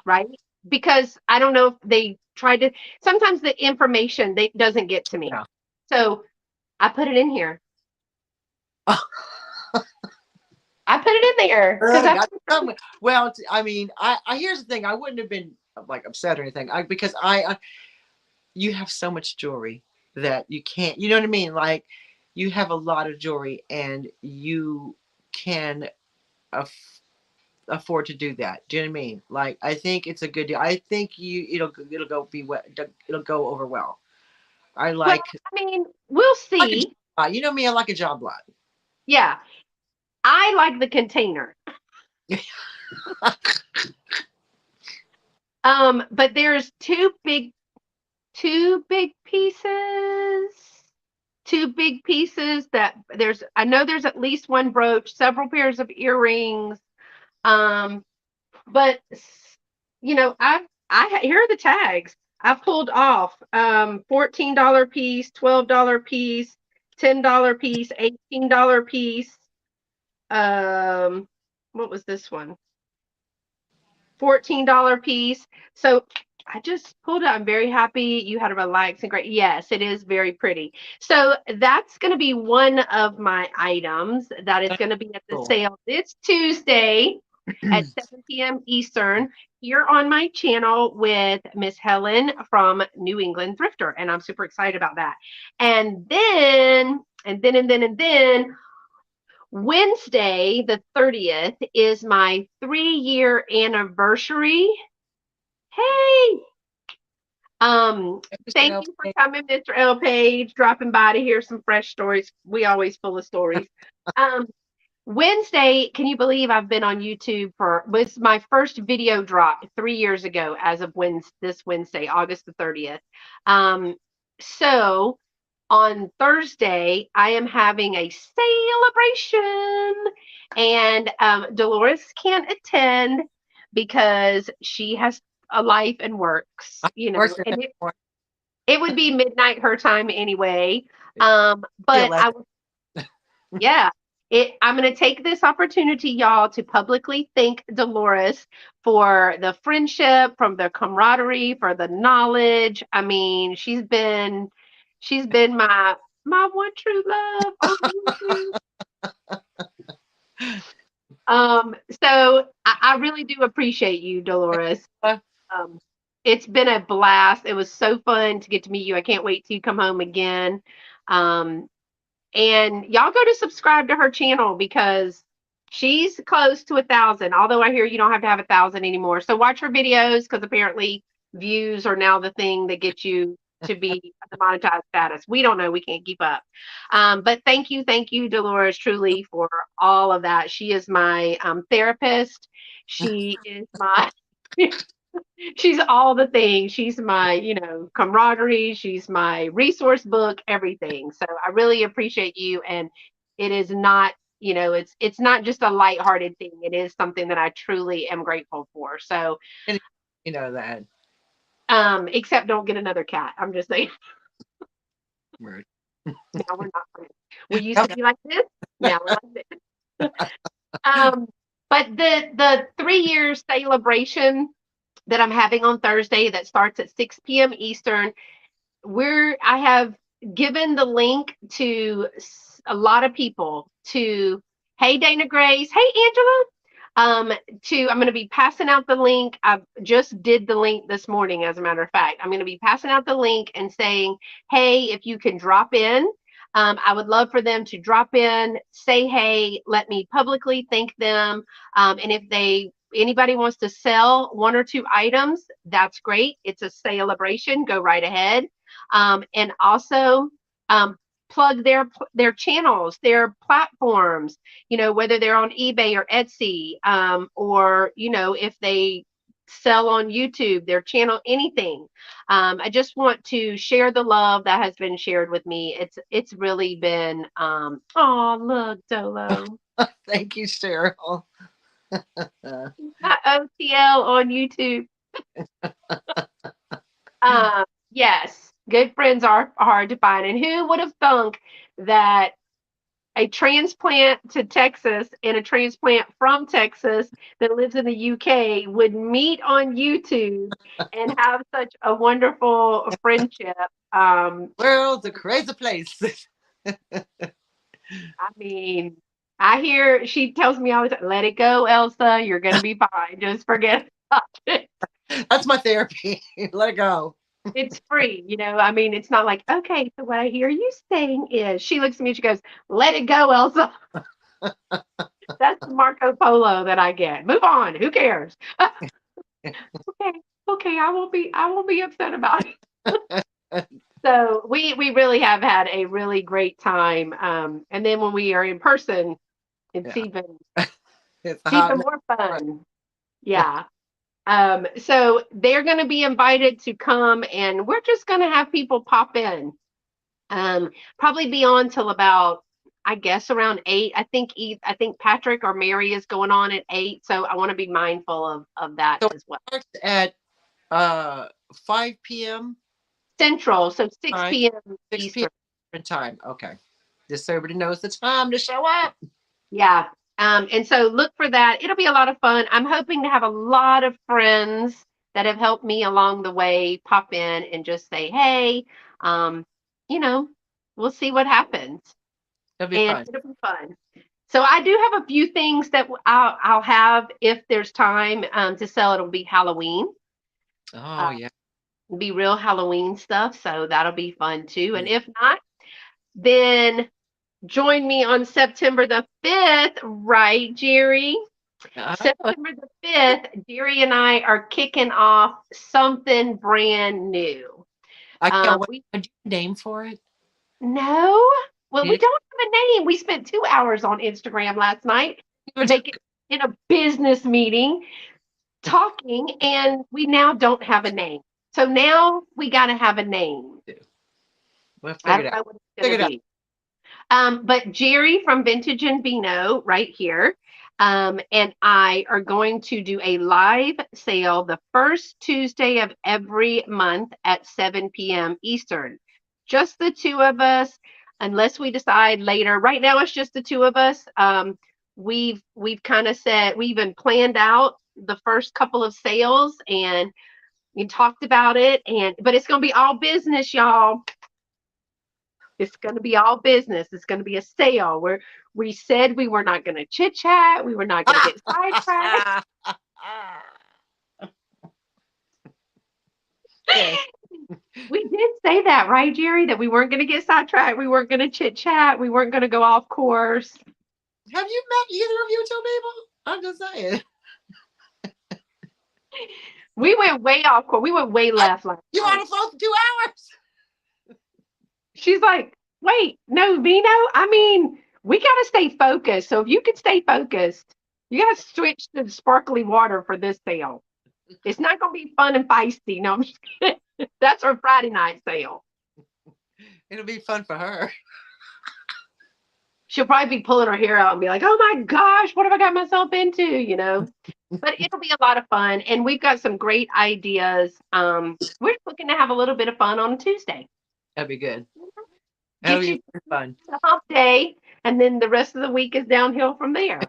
right? Because I don't know if they tried to, sometimes the information they doesn't get to me. Yeah. So I put it in here. I put it in there because I Well, I mean, I here's the thing. I wouldn't have been like upset or anything. Because you have so much jewelry that you can't. You know what I mean? Like, you have a lot of jewelry, and you can aff- afford to do that. Do you know what I mean? Like, I think it's a good deal. I think it'll go be well. It'll go over well. I well, like I mean, we'll like a job see. lot. You know me. I like a job lot. Yeah, I like the container. But there's two big pieces. Two big pieces that I know there's at least one brooch, several pairs of earrings. Um, but here are the tags. I pulled off $14 piece, $12 piece, $10 piece, $18 piece. What was this one? $14 piece. So I just pulled it. I'm very happy you had a relaxing great. Yes, it is very pretty. So that's going to be one of my items that is That's going to be at the cool. sale this Tuesday at 7 p.m. Eastern here on my channel with Miss Helen from New England Thrifter. And I'm super excited about that. And then Wednesday, the 30th, is my 3-year anniversary. Hey, thank you for coming, Mr. L. Page, dropping by to hear some fresh stories. We always full of stories. Um, Wednesday, can you believe I've been on YouTube was my first video drop 3 years ago as of this Wednesday, August the 30th. So on Thursday, I am having a celebration, and Dolores can't attend because she has a life and works, I'm working and that more. it would be midnight her time anyway. Feel But that. yeah, I'm going to take this opportunity, y'all, to publicly thank Dolores for the friendship, from the camaraderie, for the knowledge. I mean, she's been my one true love on YouTube. So I really do appreciate you, Dolores. Um, it's been a blast. It was so fun to get to meet you. I can't wait till you come home again. Um, and y'all go to subscribe to her channel because she's close to 1,000. Although I hear you don't have to have 1,000 anymore. So watch her videos because apparently views are now the thing that gets you to be the monetized status. We don't know. We can't keep up. But thank you, Dolores, truly for all of that. She is my therapist. She is my she's all the things. She's my, camaraderie. She's my resource book, everything. So I really appreciate you. And it is not, it's not just a lighthearted thing. It is something that I truly am grateful for. So, And you know that. except don't get another cat. I'm just saying, Word. now we're not friends. We used to be like this. Now we're like this. Um, but the 3 year celebration that I'm having on Thursday that starts at 6 p.m. Eastern. I have given the link to a lot of people to, hey, Dana Grace. Hey, Angela. um I'm going to be passing out the link. I just did the link this morning, as a matter of fact. I'm going to be passing out the link and saying, hey, if you can drop in, I would love for them to drop in, say hey, let me publicly thank them. And if anybody wants to sell one or two items, that's great. It's a celebration. Go right ahead. And also, um, plug their channels, their platforms, whether they're on eBay or Etsy, or, if they sell on YouTube, their channel, anything. I just want to share the love that has been shared with me. It's really been, oh, look, Dolo. Thank you, Cheryl. Not OTL on YouTube. Yes, good friends are hard to find. And who would have thunk that a transplant to Texas and a transplant from Texas that lives in the UK would meet on YouTube and have such a wonderful friendship. World's a crazy place. I mean, I hear she tells me all the time, let it go, Elsa. You're going to be fine. Just forget about it. That's my therapy. Let it go. It's free, I mean, it's not like, okay, so what I hear you saying is, she looks at me and she goes, let it go, Elsa. That's the Marco Polo that I get. Move on. Who cares? Okay, okay, I won't be upset about it. So we really have had a really great time. And then when we are in person, it's Yeah, even it's a it's hot even mess. more fun. Yeah. So they're going to be invited to come, and we're just going to have people pop in. Probably be on till about, I guess, around 8. I think Patrick or Mary is going on at 8, so I want to be mindful of that So it as well. starts at uh 5 p.m. Central, so 6 time, p.m. 6 p.m. Eastern. time. Okay. Just so everybody knows the time to show up. Yeah. And so look for that. It'll be a lot of fun. I'm hoping to have a lot of friends that have helped me along the way pop in and just say, hey, um, you know, we'll see what happens. It'll be And fun. it'll be fun. So I do have a few things that I'll have if there's time, to sell. It'll be Halloween, Oh uh, yeah. be real Halloween stuff. So that'll be fun too. And Yeah. if not, then join me on September the 5th, right, Jerry? Uh, September the 5th, Jerry and I are kicking off something brand new. I can't wait. We Do you have a name for it? know, well, we You don't have a name. We spent 2 hours on Instagram last night need making in a business meeting talking, and we now don't have a name. So now we got to have a name. to- We'll I figure don't it out. know what it's going Figure to it out. be. But Jerry from Vintage and Vino, right here, and I are going to do a live sale the first Tuesday of every month at 7 p.m. Eastern. Just the two of us, unless we decide later. Right now, it's just the two of us. We've kind of said we even planned out the first couple of sales, and we talked about it. But it's going to be all business, y'all. It's going to be all business. It's going to be a sale where we said we were not going to chit chat. We were not going to get sidetracked. Okay. We did say that, right, Jerry? That we weren't going to get sidetracked. We weren't going to chit chat. We weren't going to go off course. Have you met either of you two people? I'm just saying. We went way off course. We went way I, left last you on night. the phone for 2 hours? She's like, wait, no, Vino. I mean, we got to stay focused. So if you could stay focused, you got to switch to sparkly water for this sale. It's not going to be fun and feisty. No, I'm just kidding. That's our Friday night sale. It'll be fun for her. She'll probably be pulling her hair out and be like, oh my gosh, what have I got myself into? But it'll be a lot of fun. And we've got some great ideas. We're looking to have a little bit of fun on Tuesday. That'd be good. That'll Get be you fun. the hump day, and then the rest of the week is downhill from there.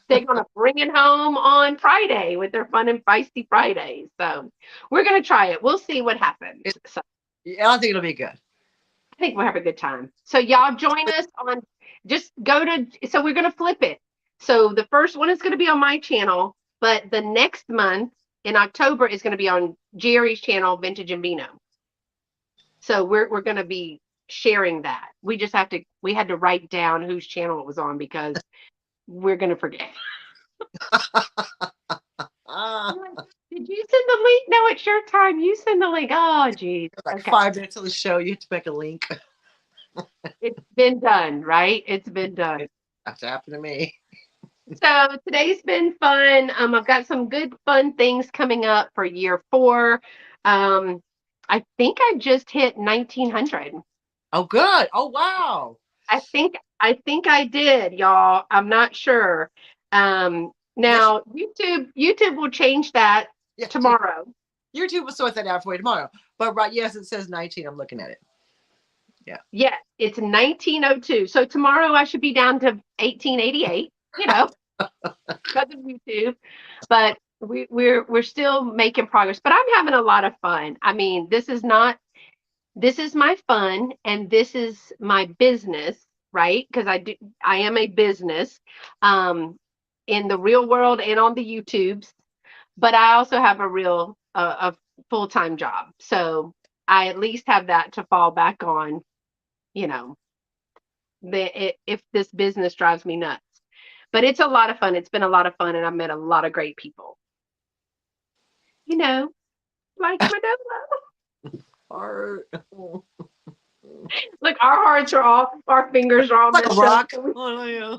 They're going to bring it home on Friday with their fun and feisty Fridays. So we're going to try it. We'll see what happens. It, So yeah, I think it'll be good. I think we'll have a good time. So y'all join us on, just go to, so we're going to flip it. So the first one is going to be on my channel, but the next month in October is going to be on Jerry's channel, Vintage and Vino. So we're going to be sharing that. We had to write down whose channel it was on because we're going to forget. Ah, I'm like, did you send the link? No, it's your time. You send the link. Oh, geez. like Okay. 5 minutes of the show, you have to make a link. It's been done, right? It's been done. That's happened to me. So today's been fun. I've got some good fun things coming up for year four. Um, I think I just hit 1900. Oh, good. Oh, wow. I think I did, y'all. I'm not sure. Yes, Now YouTube will change that yes. tomorrow. YouTube will sort that out for you tomorrow. But right, yes, it says 19. I'm looking at it. Yeah. Yes, it's 1902. So tomorrow I should be down to 1888, because of YouTube. But we're still making progress. But I'm having a lot of fun. I mean, this is my fun and this is my business, right? Because I am a business in the real world and on the YouTubes, but I also have a full-time job. So I at least have that to fall back on, you know, if this business drives me nuts. But it's a lot of fun. It's been a lot of fun and I've met a lot of great people. You know, like my dog. Or Look, our hearts are all, our fingers are all like a messed up. rock. Oh, yeah.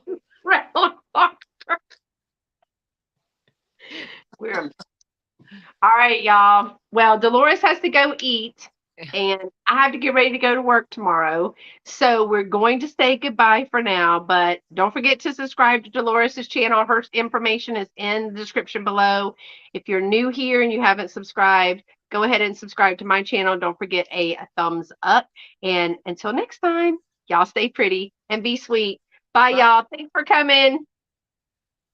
We're all right, y'all. Well, Dolores has to go eat, and I have to get ready to go to work tomorrow. So we're going to say goodbye for now, but don't forget to subscribe to Dolores's channel. Her information is in the description below. If you're new here and you haven't subscribed, go ahead and subscribe to my channel. Don't forget a thumbs up. And until next time, y'all stay pretty and be sweet. Bye, Bye. y'all. Thanks for coming.